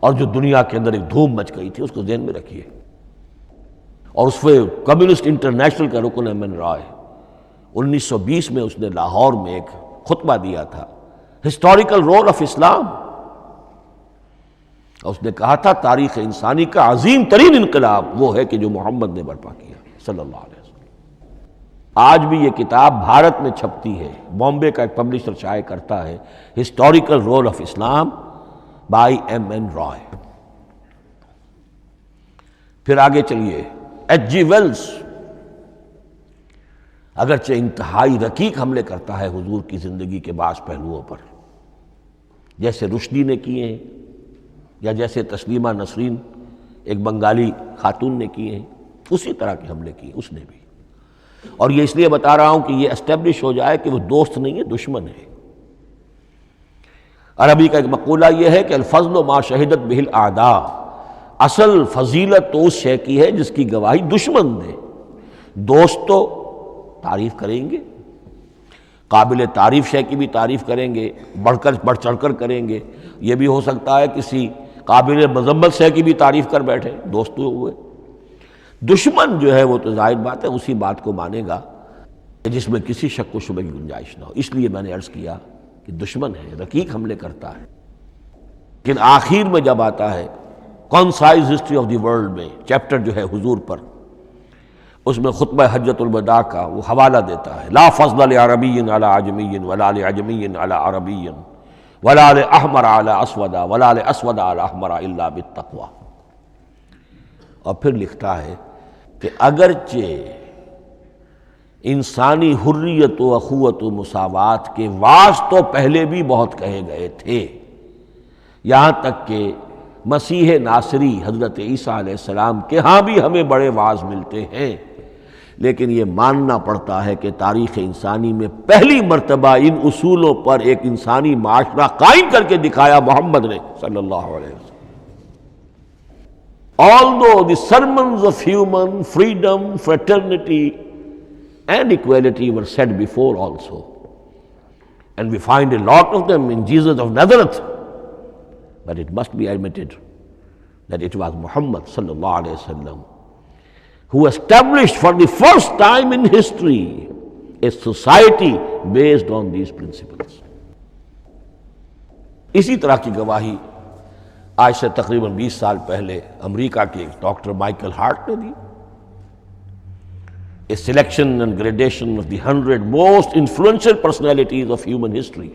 اور جو دنیا کے اندر ایک دھوم مچ گئی تھی، اس کو ذہن میں رکھیے۔ اور اس میں کمیونسٹ انٹرنیشنل کا رکن ایم این رائے، 1920 میں اس نے لاہور میں ایک خطبہ دیا تھا، ہسٹوریکل رول آف اسلام۔ اور اس نے کہا تھا تاریخ انسانی کا عظیم ترین انقلاب وہ ہے کہ جو محمد نے برپا کیا صلی اللہ علیہ وسلم۔ آج بھی یہ کتاب بھارت میں چھپتی ہے، بامبے کا ایک پبلشر شائع کرتا ہے، historical role of Islam by M N Roy. پھر آگے چلیے، ایچ جی ویلز اگرچہ انتہائی رقیق حملے کرتا ہے حضور کی زندگی کے بعض پہلوؤں پر، جیسے رشدی نے کیے ہیں یا جیسے تسلیمہ نسرین ایک بنگالی خاتون نے کیے ہیں، اسی طرح کے حملے کیے اس نے بھی۔ اور یہ اس لیے بتا رہا ہوں کہ یہ اسٹیبلش ہو جائے کہ وہ دوست نہیں ہے، دشمن ہے۔ عربی کا ایک مقولہ یہ ہے کہ الفضل ما شہدت بہ الاعداء، اصل فضیلت تو اس شے کی ہے جس کی گواہی دشمن دے۔ دوست تو تعریف کریں گے، قابل تعریف شے کی بھی تعریف کریں گے، بڑھ چڑھ کر کریں گے۔ یہ بھی ہو سکتا ہے کسی قابل مذمت شے کی بھی تعریف کر بیٹھے، دوست تو ہوئے۔ دشمن جو ہے وہ تو ظاہر بات ہے اسی بات کو مانے گا جس میں کسی شک و شبہ کی گنجائش نہ ہو۔ اس لیے میں نے عرض کیا کہ دشمن ہے، رقیق حملے کرتا ہے۔ لیکن آخر میں جب آتا ہے concise history of the world میں چیپٹر جو ہے حضور پر، اس میں خطبہ حجۃ الوداع کا وہ حوالہ دیتا ہے، لا فضل لعربی علی عجمی ولا لعجمی علی عربی ولا لاحمر علی اسود ولا لاسود علی احمر الا بالتقوی۔ اور پھر لکھتا ہے کہ اگرچہ انسانی حریت و اخوت و مساوات کے واعظ تو پہلے بھی بہت کہے گئے تھے، یہاں تک کہ مسیح ناصری حضرت عیسیٰ علیہ السلام کے ہاں بھی ہمیں بڑے واعظ ملتے ہیں، لیکن یہ ماننا پڑتا ہے کہ تاریخ انسانی میں پہلی مرتبہ ان اصولوں پر ایک انسانی معاشرہ قائم کر کے دکھایا محمد نے صلی اللہ علیہ وسلم۔ Although the sermons of human freedom, fraternity and equality were said before also, and we find a lot of them in Jesus of Nazareth, but it must be admitted that it was Muhammad sallallahu alaihi wasallam who established for the first time in history a society based on these principles. اسی طرح کی گواہی آج سے تقریباً 20 سال پہلے امریکہ کے ڈاکٹر مائیکل ہارٹ نے دی۔ A selection and gradation of the 100 most influential personalities of human history.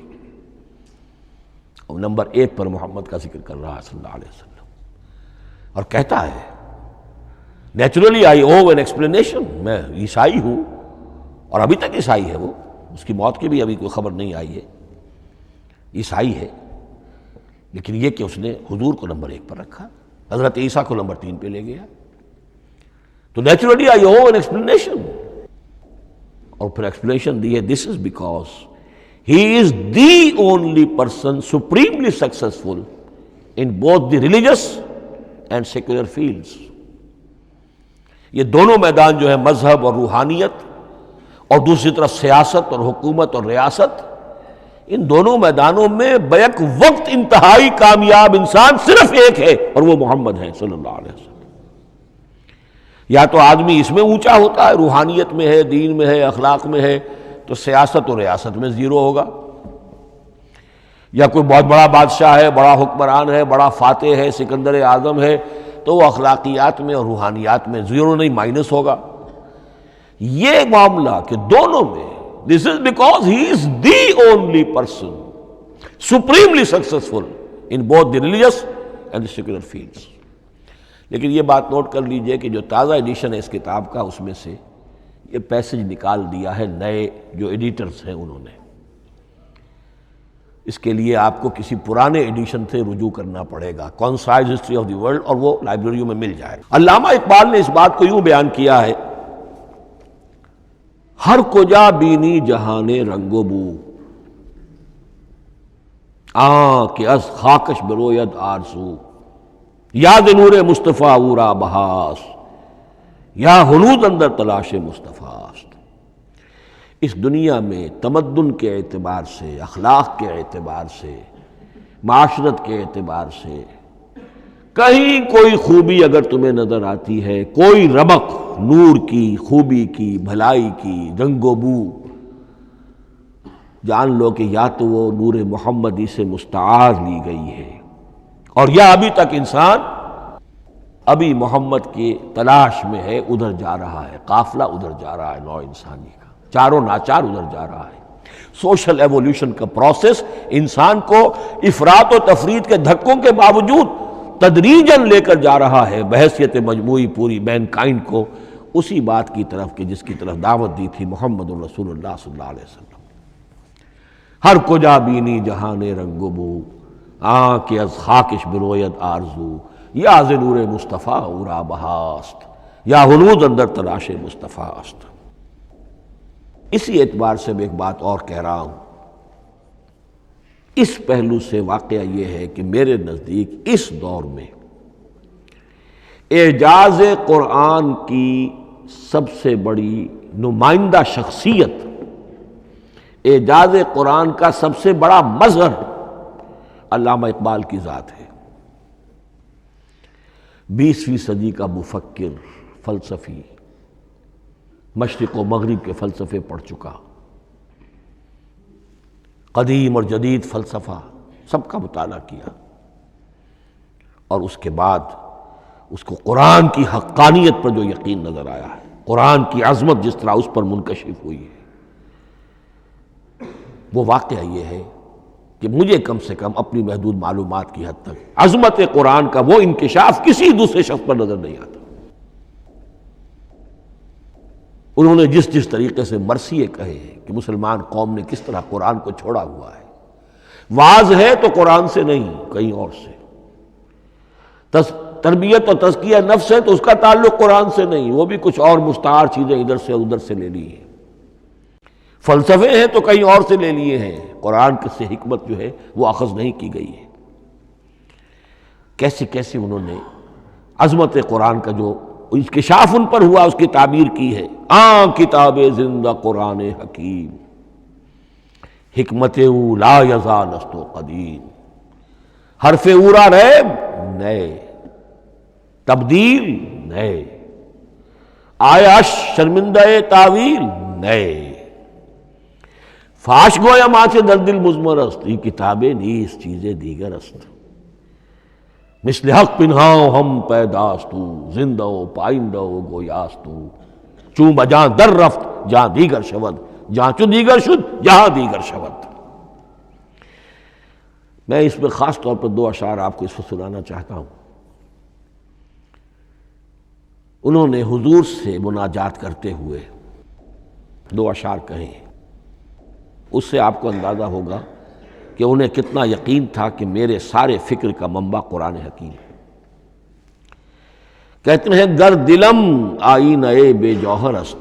اور نمبر 1 پر محمد کا ذکر کر رہا ہے صلی اللہ علیہ وسلم، اور کہتا ہے naturally I owe an explanation, میں عیسائی ہوں اور ابھی تک عیسائی ہے، وہ اس کی موت کی بھی ابھی کوئی خبر نہیں آئی ہے، عیسائی ہے، لیکن یہ کہ اس نے حضور کو نمبر 1 پر رکھا، حضرت عیسیٰ کو نمبر 3 پہ لے گیا، تو naturally I owe an explanation, اور پھر ایکسپلینیشن دی ہے this is because he is the only person supremely successful in both the religious and secular fields. یہ دونوں میدان جو ہے مذہب اور روحانیت، اور دوسری طرف سیاست اور حکومت اور ریاست، ان دونوں میدانوں میں بیک وقت انتہائی کامیاب انسان صرف ایک ہے، اور وہ محمد ہے صلی اللہ علیہ وسلم۔ یا تو آدمی اس میں اونچا ہوتا ہے، روحانیت میں ہے، دین میں ہے، اخلاق میں ہے، تو سیاست اور ریاست میں زیرو ہوگا، یا کوئی بہت بڑا بادشاہ ہے، بڑا حکمران ہے، بڑا فاتح ہے، سکندر اعظم ہے، تو وہ اخلاقیات میں اور روحانیات میں زیرو نہیں، مائنس ہوگا۔ یہ معاملہ کہ دونوں میں this is because he is the only person supremely successful in both the religious and the secular fields۔ لیکن یہ بات نوٹ کر لیجئے کہ جو تازہ ایڈیشن ہے اس کتاب کا، اس میں سے یہ پیسج نکال دیا ہے نئے جو ایڈیٹرز ہیں انہوں نے۔ اس کے لیے آپ کو کسی پرانے ایڈیشن سے رجوع کرنا پڑے گا، concise history of the world, اور وہ لائبریریوں میں مل جائے گا۔ علامہ اقبال نے اس بات کو یوں بیان کیا ہے، ہر کجا بینی جہان رنگ و بو، کہ از خاکش بروید آرزو، یاد نور مصطفیٰ اورا بہاس، یا ہنود اندر تلاش مصطفیٰ است۔ اس دنیا میں تمدن کے اعتبار سے، اخلاق کے اعتبار سے، معاشرت کے اعتبار سے کہیں کوئی خوبی اگر تمہیں نظر آتی ہے، کوئی رمق نور کی، خوبی کی، بھلائی کی، رنگ و بو، جان لو کہ یا تو وہ نور محمدی سے مستعار لی گئی ہے، اور یا ابھی تک انسان ابھی محمد کی تلاش میں ہے، ادھر جا رہا ہے، قافلہ ادھر جا رہا ہے، نوع انسانی کا چاروں ناچار ادھر جا رہا ہے۔ سوشل ایولیوشن کا پروسیس انسان کو افراط و تفریط کے دھکوں کے باوجود تدریجاً لے کر جا رہا ہے بحیثیت مجموعی پوری مین کائنڈ کو اسی بات کی طرف کہ جس کی طرف دعوت دی تھی محمد الرسول اللہ صلی اللہ علیہ وسلم۔ ہر کجا بینی جہان رنگ و بو، کہ از خاکش بروید آرزو، یا ز نور مصطفیٰ اورا بہاست، یا ہنود اندر تلاش مصطفیٰ است۔ اسی اعتبار سے میں ایک بات اور کہہ رہا ہوں، اس پہلو سے واقعہ یہ ہے کہ میرے نزدیک اس دور میں اعجاز قرآن کی سب سے بڑی نمائندہ شخصیت، اعجاز قرآن کا سب سے بڑا مظہر علامہ اقبال کی ذات ہے۔ 20ویں صدی کا مفکر، فلسفی، مشرق و مغرب کے فلسفے پڑھ چکا، قدیم اور جدید فلسفہ سب کا مطالعہ کیا، اور اس کے بعد اس کو قرآن کی حقانیت پر جو یقین نظر آیا ہے، قرآن کی عظمت جس طرح اس پر منکشف ہوئی ہے، وہ واقعہ یہ ہے کہ مجھے کم سے کم اپنی محدود معلومات کی حد تک عظمت قرآن کا وہ انکشاف کسی دوسرے شخص پر نظر نہیں آتا۔ انہوں نے جس طریقے سے مرثیے کہے ہیں کہ مسلمان قوم نے کس طرح قرآن کو چھوڑا ہوا ہے، واعظ ہے تو قرآن سے نہیں، کہیں اور سے۔ تربیت اور تزکیہ نفس ہے تو اس کا تعلق قرآن سے نہیں، وہ بھی کچھ اور مستعار چیزیں ادھر سے ادھر سے لے لی ہیں۔ فلسفے ہیں تو کہیں اور سے لے لیے ہیں، قرآن سے حکمت جو ہے وہ اخذ نہیں کی گئی ہے۔ کیسے کیسے انہوں نے عظمت قرآن کا جو انکشاف ان پر ہوا اس کی تعبیر کی ہے۔ کتاب زندہ قرآن حکیم، حکمت او لا یزا نست و قدیم، حرف اورا ریب نئے، تبدیل نئے، آیا شرمندہ تعویل نئے، فاش گویا ماں سے در دل مضمر است، یہ کتابیں نیز چیزیں دیگر است، مثل حق پنہاؤ ہم پیداستو، زندہ و پائندہ و گویاستو، چون بجاں در رفت جہاں دیگر شود، جہاں چو دیگر شد جہاں دیگر شود۔ میں اس میں خاص طور پر 2 اشعار آپ کو اس وقت سنانا چاہتا ہوں۔ انہوں نے حضور سے مناجات کرتے ہوئے 2 اشعار کہیں، اس سے آپ کو اندازہ ہوگا کہ انہیں کتنا یقین تھا کہ میرے سارے فکر کا منبع قرآن حکیم ہے۔ کہتے ہیں گر دلم آئینہ بے جوہر است،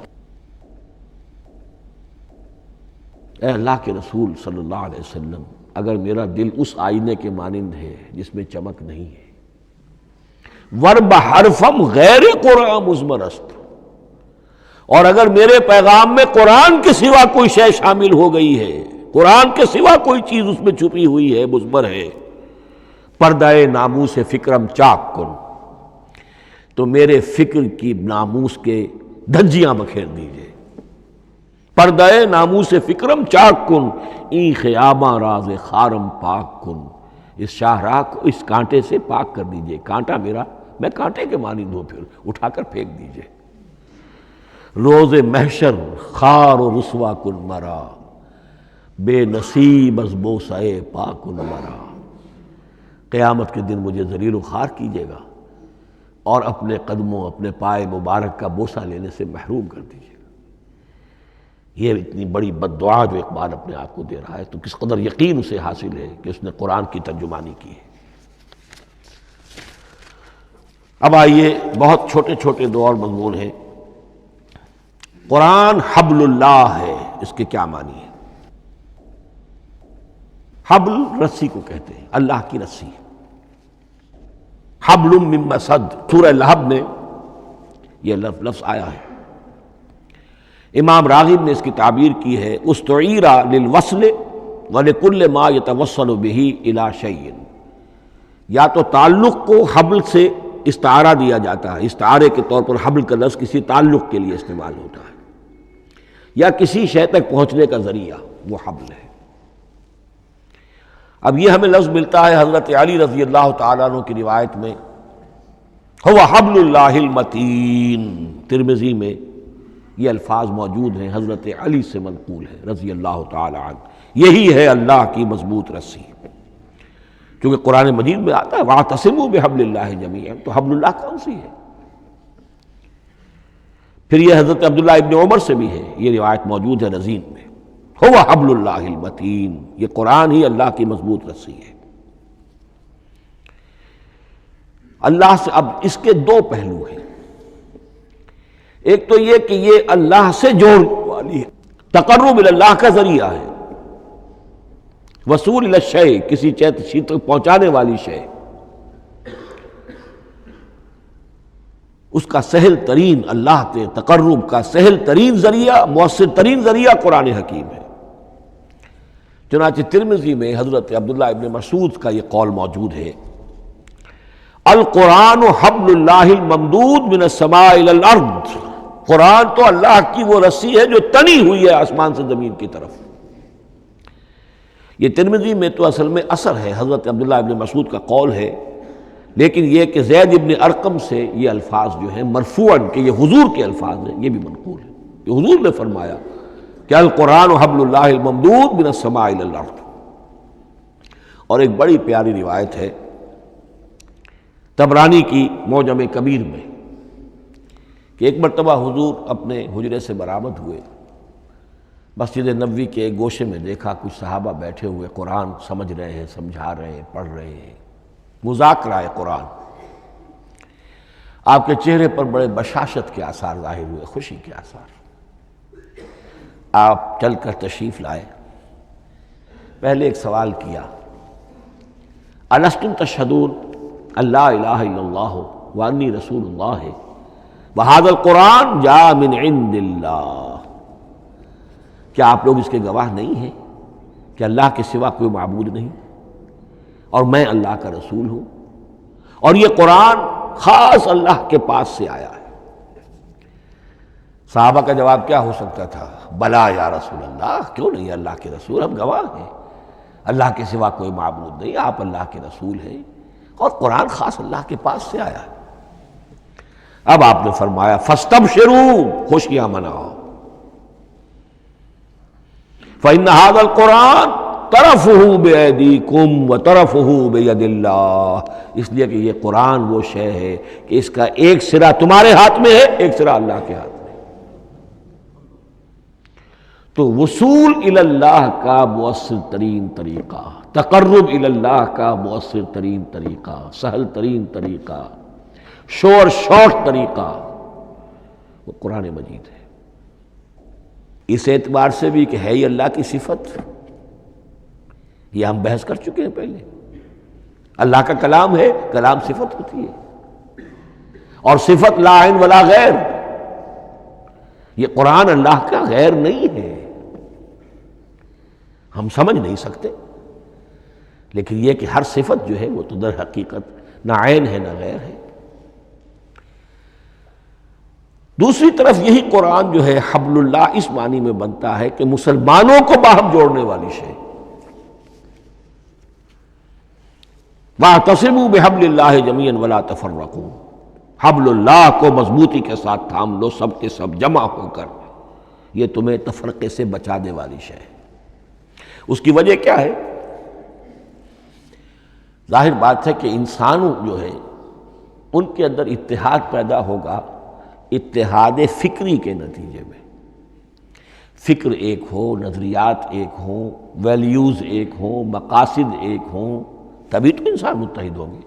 اے اللہ کے رسول صلی اللہ علیہ وسلم، اگر میرا دل اس آئینے کے مانند ہے جس میں چمک نہیں ہے، ورب حرفم غیر قرآن مضمر است، اور اگر میرے پیغام میں قرآن کے سوا کوئی شے شامل ہو گئی ہے، قرآن کے سوا کوئی چیز اس میں چھپی ہوئی ہے، مضمر ہے، پردہ ناموس فکرم چاک کن، تو میرے فکر کی ناموس کے دھجیاں بکھیر دیجئے۔ پردہ ناموس فکرم چاک کن، این خیاباں راز خارم پاک کن، اس شاہراہ کو اس کانٹے سے پاک کر دیجئے، کانٹا میرا، میں کانٹے کے مانند ہوں، پھر اٹھا کر پھینک دیجئے۔ روز محشر خار و رسوا کن مرا، بے نصیب از بوسہ پاک کن مرا، قیامت کے دن مجھے ذلیل و خوار کیجیے گا اور اپنے قدموں، اپنے پائے مبارک کا بوسہ لینے سے محروم کر دیجیے گا۔ یہ اتنی بڑی بد دعا جو اقبال اپنے آپ کو دے رہا ہے، تو کس قدر یقین اسے حاصل ہے کہ اس نے قرآن کی ترجمانی کی ہے۔ اب آئیے، بہت چھوٹے چھوٹے 2 اور مضمون ہیں۔ قرآن حبل اللہ ہے، اس کے کیا معنی ہے؟ حبل رسی کو کہتے ہیں، اللہ کی رسی۔ حبل من مسد، سورہ لہب میں یہ لفظ آیا ہے۔ امام راغب نے اس کی تعبیر کی ہے، استعیر للوصل ولکل ما یتوصل به الی شیء، یا تو تعلق کو حبل سے استعارہ دیا جاتا ہے، استعارے کے طور پر حبل کا لفظ کسی تعلق کے لیے استعمال ہوتا ہے، یا کسی شے تک پہنچنے کا ذریعہ، وہ حبل ہے۔ اب یہ ہمیں لفظ ملتا ہے حضرت علی رضی اللہ تعالیٰ عنہ کی روایت میں، هو حبل اللہ المتین، ترمذی میں یہ الفاظ موجود ہیں، حضرت علی سے منقول ہے رضی اللہ تعالی عنہ، یہی ہے اللہ کی مضبوط رسی۔ کیونکہ قرآن مجید میں آتا ہے وَاعْتَصِمُوا بِحَبْلِ اللَّهِ جَمِيعًا، تو حبل اللہ کون سی ہے؟ پھر یہ حضرت عبداللہ ابن عمر سے بھی ہے، یہ روایت موجود ہے رزین میں، هو حبل اللہ المتین، یہ قرآن ہی اللہ کی مضبوط رسی ہے۔ اللہ سے اب اس کے 2 پہلو ہیں، ایک تو یہ کہ یہ اللہ سے جوڑنے والی ہے، تقرب اللہ کا ذریعہ ہے، وصول الی الشیء، کسی چیز تک پہنچانے والی شے، اس کا سہل ترین، اللہ کے تقرب کا سہل ترین ذریعہ، مؤثر ترین ذریعہ قرآن حکیم ہے۔ چنانچہ ترمذی میں حضرت عبداللہ ابن مسعود کا یہ قول موجود ہے، القرآن حبل اللہ الممدود من السماء الی الارض، قرآن تو اللہ کی وہ رسی ہے جو تنی ہوئی ہے آسمان سے زمین کی طرف۔ یہ ترمذی میں تو اصل میں اثر ہے، حضرت عبداللہ ابن مسعود کا قول ہے، لیکن یہ کہ زید ابن ارقم سے یہ الفاظ جو ہیں مرفوعاً کہ یہ حضور کے الفاظ ہیں، یہ بھی منقول ہے کہ حضور نے فرمایا کہ القرآن حبل اللہ الممدود من السماء الی الارض۔ اور ایک بڑی پیاری روایت ہے طبرانی کی معجم کبیر میں کہ ایک مرتبہ حضور اپنے حجرے سے برآمد ہوئے مسجد نبوی کے ایک گوشے میں دیکھا کچھ صحابہ بیٹھے ہوئے قرآن سمجھ رہے ہیں، سمجھا رہے ہیں، پڑھ رہے ہیں، مذاکرہ ہے قرآن۔ آپ کے چہرے پر بڑے بشاشت کے آثار ظاہر ہوئے، خوشی کے آثار۔ آپ چل کر تشریف لائے، پہلے ایک سوال کیا، الستم تشہدون اللہ الہ الا اللہ وانی رسول اللہ وہذا القرآن جاء من عند اللہ، کیا آپ لوگ اس کے گواہ نہیں ہیں کہ اللہ کے سوا کوئی معبود نہیں اور میں اللہ کا رسول ہوں، اور یہ قرآن خاص اللہ کے پاس سے آیا ہے؟ صحابہ کا جواب کیا ہو سکتا تھا؟ بلا یا رسول اللہ، کیوں نہیں اللہ کے رسول، ہم گواہ ہیں، اللہ کے سوا کوئی معبود نہیں، آپ اللہ کے رسول ہیں اور قرآن خاص اللہ کے پاس سے آیا ہے۔ اب آپ نے فرمایا فاستبشروا، خوشیاں مناؤ، فإن هذا القرآن طرفه بأيديكم وطرفه بيد اللہ، اس لیے کہ یہ قرآن وہ شے ہے کہ اس کا ایک سرا تمہارے ہاتھ میں ہے، ایک سرا اللہ کے ہاتھ میں۔ تو وصول الی اللہ کا مؤثر ترین طریقہ، تقرب الی اللہ کا مؤثر ترین طریقہ، سہل ترین طریقہ، شور شارٹ طریقہ وہ قرآن مجید ہے۔ اس اعتبار سے بھی کہ ہے ہی اللہ کی صفت، یہ ہم بحث کر چکے ہیں پہلے، اللہ کا کلام ہے، کلام صفت ہوتی ہے، اور صفت لا عین ولا غیر، یہ قرآن اللہ کا غیر نہیں ہے، ہم سمجھ نہیں سکتے، لیکن یہ کہ ہر صفت جو ہے وہ تو در حقیقت نہ عین ہے نہ غیر ہے۔ دوسری طرف یہی قرآن جو ہے حبل اللہ اس معنی میں بنتا ہے کہ مسلمانوں کو باہم جوڑنے والی شے، وَاعْتَصِمُوا بِحَبْلِ اللَّهِ جَمِيعًا وَلَا تَفَرَّقُوا، حبل اللہ کو مضبوطی کے ساتھ تھام لو، سب کے سب جمع ہو کر، یہ تمہیں تفرقے سے بچانے والی شے ہے۔ اس کی وجہ کیا ہے؟ ظاہر بات ہے کہ انسانوں جو ہے ان کے اندر اتحاد پیدا ہوگا اتحاد فکری کے نتیجے میں، فکر ایک ہو، نظریات ایک ہوں، ویلیوز ایک ہوں، مقاصد ایک ہوں، تبھی تو انسان متحد ہوں گے۔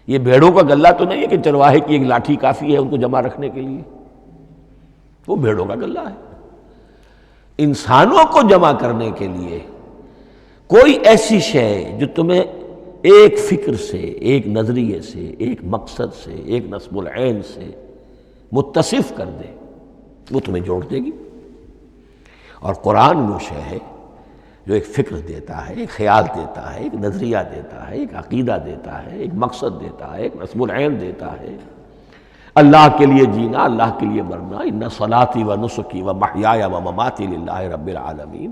یہ بھیڑوں کا غلہ تو نہیں ہے کہ چرواہے کی ایک لاٹھی کافی ہے ان کو جمع رکھنے کے لیے، وہ بھیڑوں کا غلہ ہے۔ انسانوں کو جمع کرنے کے لیے کوئی ایسی شے جو تمہیں ایک فکر سے، ایک نظریے سے، ایک مقصد سے، ایک نصب العین سے متصف کر دے، وہ تمہیں جوڑ دے گی۔ اور قرآن وہ شے ہے جو ایک فکر دیتا ہے، ایک خیال دیتا ہے، ایک نظریہ دیتا ہے، ایک عقیدہ دیتا ہے، ایک مقصد دیتا ہے، ایک نصب العین دیتا ہے، اللہ کے لیے جینا، اللہ کے لیے مرنا، ان صلاتی و نسکی و محیایا و مماتی للہ رب العالمین،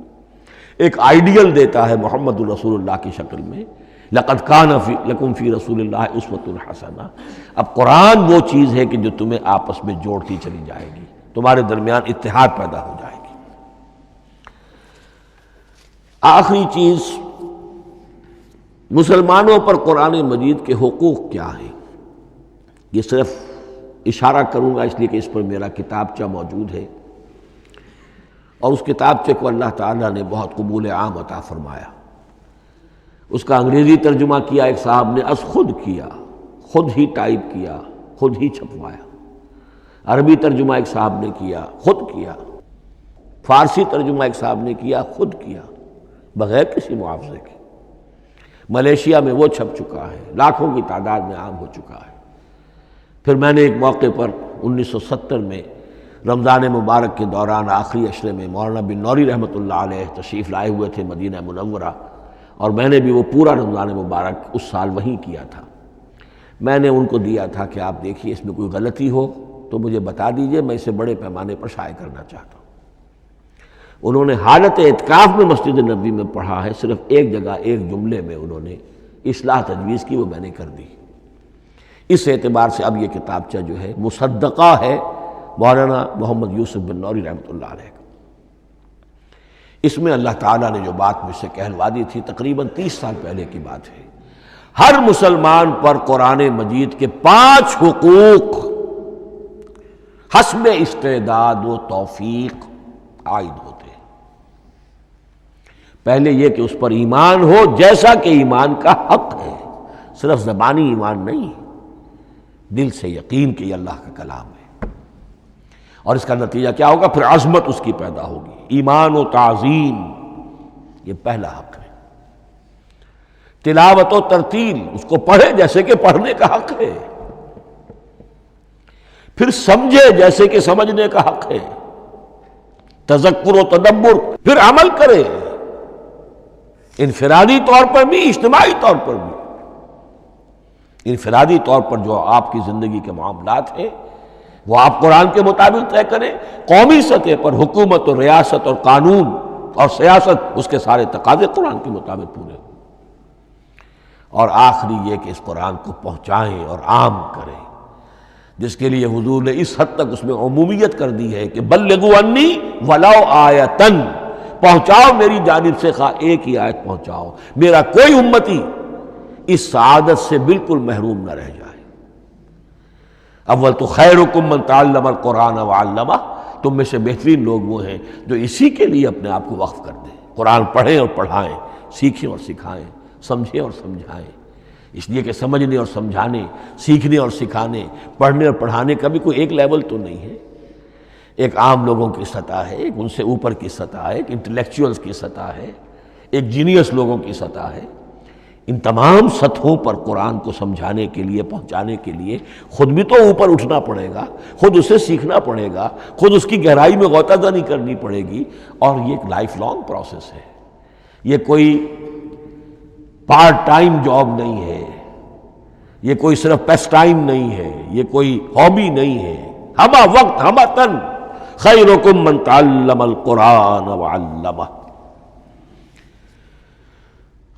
ایک آئیڈیل دیتا ہے محمد الرسول اللہ کی شکل میں، لقد کان لکم فی رسول اللہ اسوۃ حسنہ۔ اب قرآن وہ چیز ہے کہ جو تمہیں آپس میں جوڑتی چلی جائے گی، تمہارے درمیان اتحاد پیدا ہو جائے گی۔ آخری چیز، مسلمانوں پر قرآن مجید کے حقوق کیا ہیں؟ یہ صرف اشارہ کروں گا اس لیے کہ اس پر میرا کتابچہ موجود ہے، اور اس کتابچے کو اللہ تعالیٰ نے بہت قبول عام عطا فرمایا۔ اس کا انگریزی ترجمہ کیا ایک صاحب نے، از خود کیا، خود ہی ٹائپ کیا، خود ہی چھپوایا۔ عربی ترجمہ ایک صاحب نے کیا، خود کیا۔ فارسی ترجمہ ایک صاحب نے کیا، خود کیا، بغیر کسی معاوضے کے۔ ملیشیا میں وہ چھپ چکا ہے، لاکھوں کی تعداد میں عام ہو چکا ہے۔ پھر میں نے ایک موقع پر 1970 میں رمضان مبارک کے دوران آخری عشرے میں مولانا بن نوری رحمۃ اللہ علیہ تشریف لائے ہوئے تھے مدینہ منورہ، اور میں نے بھی وہ پورا رمضان مبارک اس سال وہیں کیا تھا۔ میں نے ان کو دیا تھا کہ آپ دیکھیے اس میں کوئی غلطی ہو تو مجھے بتا دیجئے، میں اسے بڑے پیمانے پر شائع کرنا چاہتا ہوں۔ انہوں نے حالت اعتکاف میں مسجد نبوی میں پڑھا ہے، صرف ایک جگہ ایک جملے میں انہوں نے اصلاح تجویز کی، وہ میں نے کر دی۔ اس اعتبار سے اب یہ کتابچہ جو ہے مصدقہ ہے مولانا محمد یوسف بن نوری رحمۃ اللہ علیہ کا۔ اس میں اللہ تعالیٰ نے جو بات مجھ سے کہلوا دی تھی، تقریباً 30 سال پہلے کی بات ہے، ہر مسلمان پر قرآن مجید کے 5 حقوق حسب استعداد و توفیق عائد ہوتے ہیں۔ پہلے یہ کہ اس پر ایمان ہو جیسا کہ ایمان کا حق ہے، صرف زبانی ایمان نہیں، دل سے یقین کہ یہ اللہ کا کلام ہے۔ اور اس کا نتیجہ کیا ہوگا؟ پھر عظمت اس کی پیدا ہوگی، ایمان و تعظیم، یہ پہلا حق ہے۔ تلاوت و ترتیل، اس کو پڑھے جیسے کہ پڑھنے کا حق ہے، پھر سمجھے جیسے کہ سمجھنے کا حق ہے، تذکر و تدبر، پھر عمل کرے، انفرادی طور پر بھی اجتماعی طور پر بھی۔ انفرادی طور پر جو آپ کی زندگی کے معاملات ہیں وہ آپ قرآن کے مطابق طے کریں، قومی سطح پر حکومت اور ریاست اور قانون اور سیاست، اس کے سارے تقاضے قرآن کے مطابق پورے ہوں، اور آخری یہ کہ اس قرآن کو پہنچائیں اور عام کریں، جس کے لیے حضور نے اس حد تک اس میں عمومیت کر دی ہے کہ بلغوا انی ولو آیۃ، پہنچاؤ میری جانب سے خواہ ایک ہی آیت پہنچاؤ، میرا کوئی امتی اس سعادت سے بالکل محروم نہ رہ جائے۔ اول تو خیرکم من تعلم القرآن وعلمہ، تم میں سے بہترین لوگ وہ ہیں جو اسی کے لیے اپنے آپ کو وقف کر دیں، قرآن پڑھیں اور پڑھائیں، سیکھیں اور سکھائیں، سمجھیں اور سمجھائیں، اس لیے کہ سمجھنے اور سمجھانے، سیکھنے اور سکھانے، پڑھنے اور پڑھانے کا بھی کوئی ایک لیول تو نہیں ہے، ایک عام لوگوں کی سطح ہے، ایک ان سے اوپر کی سطح ہے، ایک انٹلیکچوئلز کی سطح ہے، ایک جینیس لوگوں کی سطح ہے۔ ان تمام سطحوں پر قرآن کو سمجھانے کے لیے، پہنچانے کے لیے خود بھی تو اوپر اٹھنا پڑے گا، خود اسے سیکھنا پڑے گا، خود اس کی گہرائی میں غوطہ زنی کرنی پڑے گی، اور یہ ایک لائف لانگ پروسیس ہے، یہ کوئی پارٹ ٹائم جاب نہیں ہے، یہ کوئی صرف پیس ٹائم نہیں ہے، یہ کوئی ہابی نہیں ہے، ہمہ وقت ہمہ تن، خیرکم من تعلم القرآن وعلمہ۔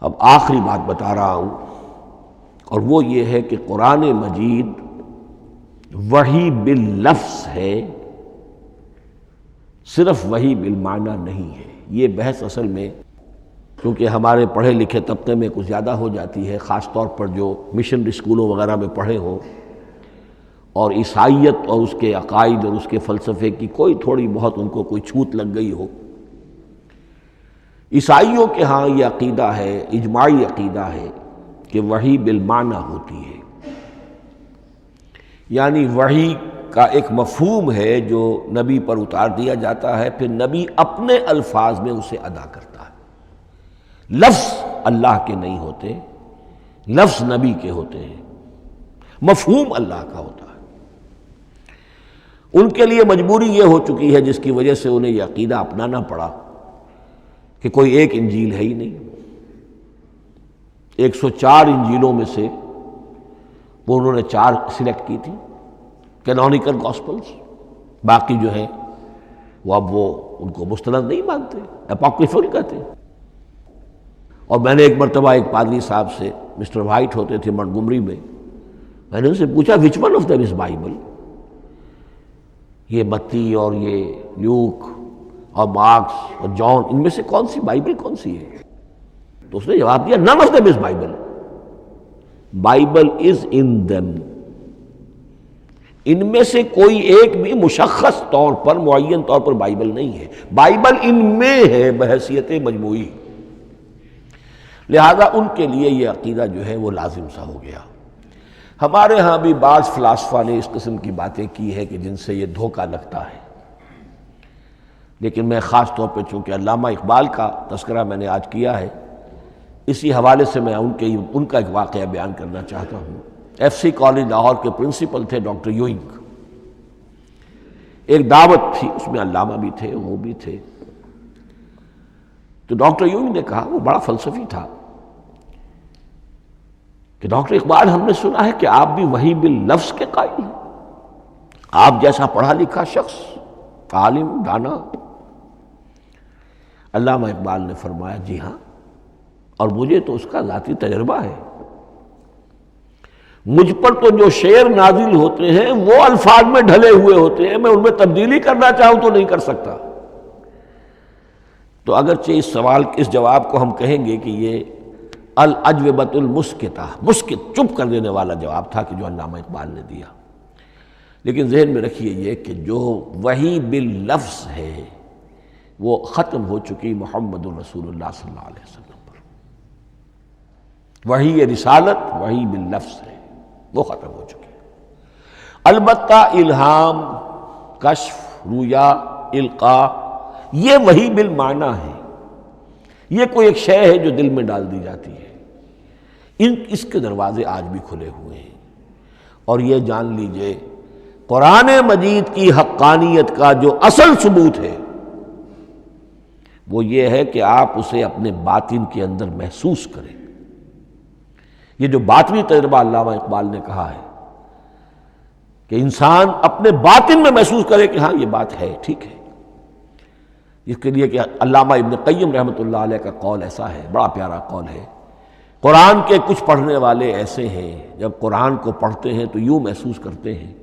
اب آخری بات بتا رہا ہوں، اور وہ یہ ہے کہ قرآن مجید وحی باللفظ ہے، صرف وحی بالمعنی نہیں ہے۔ یہ بحث اصل میں کیونکہ ہمارے پڑھے لکھے طبقے میں کچھ زیادہ ہو جاتی ہے، خاص طور پر جو مشنری اسکولوں وغیرہ میں پڑھے ہوں اور عیسائیت اور اس کے عقائد اور اس کے فلسفے کی کوئی تھوڑی بہت ان کو کوئی چھوت لگ گئی ہو۔ عیسائیوں کے ہاں یہ عقیدہ ہے، اجماعی عقیدہ ہے کہ وحی بالمعنی ہوتی ہے، یعنی وحی کا ایک مفہوم ہے جو نبی پر اتار دیا جاتا ہے، پھر نبی اپنے الفاظ میں اسے ادا کرتا ہے۔ لفظ اللہ کے نہیں ہوتے، لفظ نبی کے ہوتے ہیں، مفہوم اللہ کا ہوتا ہے۔ ان کے لیے مجبوری یہ ہو چکی ہے جس کی وجہ سے انہیں یہ عقیدہ اپنانا پڑا کہ کوئی ایک انجیل ہے ہی نہیں، 104 انجیلوں میں سے وہ انہوں نے 4 سلیکٹ کی تھی کینونیکل گاسپلز، باقی جو ہیں وہ اب وہ ان کو مستند نہیں مانتے، اپوکریفل کہتے ہیں۔ اور میں نے ایک مرتبہ ایک پادری صاحب سے، مسٹر وائٹ ہوتے تھے منٹگمری میں نے ان سے پوچھا which one of them is Bible, یہ متی اور یہ لیوک اور مارکس اور جان، ان میں سے کون سی بائبل کون سی ہے؟ تو اس نے جواب دیا none of them is Bible. Bible is in them. ان میں سے کوئی ایک بھی مشخص طور پر، معین طور پر بائبل نہیں ہے، بائبل ان میں ہے بحیثیت مجموعی۔ لہذا ان کے لیے یہ عقیدہ جو ہے وہ لازم سا ہو گیا۔ ہمارے ہاں بھی بعض فلاسفہ نے اس قسم کی باتیں کی ہے کہ جن سے یہ دھوکہ لگتا ہے، لیکن میں خاص طور پہ چونکہ علامہ اقبال کا تذکرہ میں نے آج کیا ہے، اسی حوالے سے میں ان کا ایک واقعہ بیان کرنا چاہتا ہوں۔ ایف سی کالج لاہور کے پرنسپل تھے ڈاکٹر یوئنگ۔ ایک دعوت تھی، اس میں علامہ بھی تھے، وہ بھی تھے۔ تو ڈاکٹر یوئنگ نے کہا، وہ بڑا فلسفی تھا، کہ ڈاکٹر اقبال ہم نے سنا ہے کہ آپ بھی وحی باللفظ کے قائل ہیں، آپ جیسا پڑھا لکھا شخص، عالم، دانا۔ علامہ اقبال نے فرمایا جی ہاں، اور مجھے تو اس کا ذاتی تجربہ ہے، مجھ پر تو جو شعر نازل ہوتے ہیں وہ الفاظ میں ڈھلے ہوئے ہوتے ہیں، میں ان میں تبدیلی کرنا چاہوں تو نہیں کر سکتا۔ تو اگرچہ اس سوال، اس جواب کو ہم کہیں گے کہ یہ الاجوبۃ المسکتہ، مسکت، چپ کر دینے والا جواب تھا کہ جو علامہ اقبال نے دیا، لیکن ذہن میں رکھیے یہ کہ جو وحی باللفظ ہے وہ ختم ہو چکی محمد الرسول اللہ صلی اللہ علیہ وسلم پر. وحی رسالت وحی باللفظ ہے، وہ ختم ہو چکی. البتہ الہام، کشف، رویا، القاء، یہ وحی بالمعنی ہے. یہ کوئی ایک شے ہے جو دل میں ڈال دی جاتی ہے. اس کے دروازے آج بھی کھلے ہوئے ہیں. اور یہ جان لیجئے قرآن مجید کی حقانیت کا جو اصل ثبوت ہے وہ یہ ہے کہ آپ اسے اپنے باطن کے اندر محسوس کریں. یہ جو باطنی تجربہ علامہ اقبال نے کہا ہے کہ انسان اپنے باطن میں محسوس کرے کہ ہاں یہ بات ہے، ٹھیک ہے. اس کے لیے کہ علامہ ابن قیم رحمۃ اللہ علیہ کا قول ایسا ہے، بڑا پیارا قول ہے. قرآن کے کچھ پڑھنے والے ایسے ہیں جب قرآن کو پڑھتے ہیں تو یوں محسوس کرتے ہیں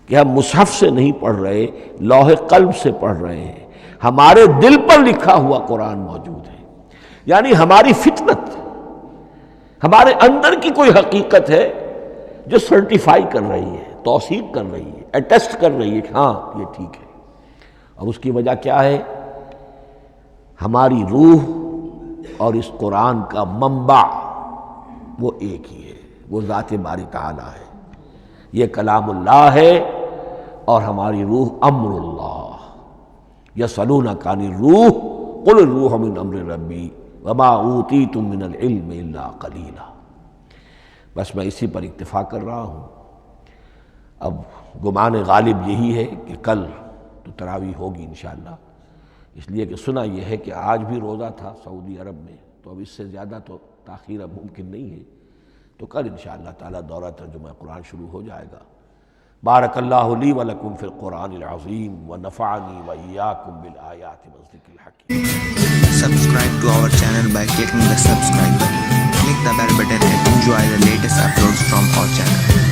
کہ ہم مصحف سے نہیں پڑھ رہے، لوح قلب سے پڑھ رہے ہیں. ہمارے دل پر لکھا ہوا قرآن موجود ہے. یعنی ہماری فطرت، ہمارے اندر کی کوئی حقیقت ہے جو سرٹیفائی کر رہی ہے، توثیق کر رہی ہے، اٹیسٹ کر رہی ہے کہ ہاں یہ ٹھیک ہے. اور اس کی وجہ کیا ہے؟ ہماری روح اور اس قرآن کا منبع وہ ایک ہی ہے، وہ ذات باری تعالی ہے. یہ کلام اللہ ہے اور ہماری روح امر اللہ. یسألونک عن الروح قل الروح من امر ربی وما اوتیتم من العلم الا قلیلا. بس میں اسی پر اکتفا کر رہا ہوں. اب گمان غالب یہی ہے کہ کل تو تراویح ہوگی انشاءاللہ، اس لیے کہ سنا یہ ہے کہ آج بھی روزہ تھا سعودی عرب میں، تو اب اس سے زیادہ تو تاخیر اب ممکن نہیں ہے. تو کل انشاءاللہ تعالی دورہ ترجمہ قرآن شروع ہو جائے گا. بارک اللہ لی و لکم فی القرآن العظیم ونفعنی و ایاکم بالآیات والذکر الحکیم. Subscribe to our channel by clicking the subscribe button. Click the bell button and enjoy the latest uploads from our channel.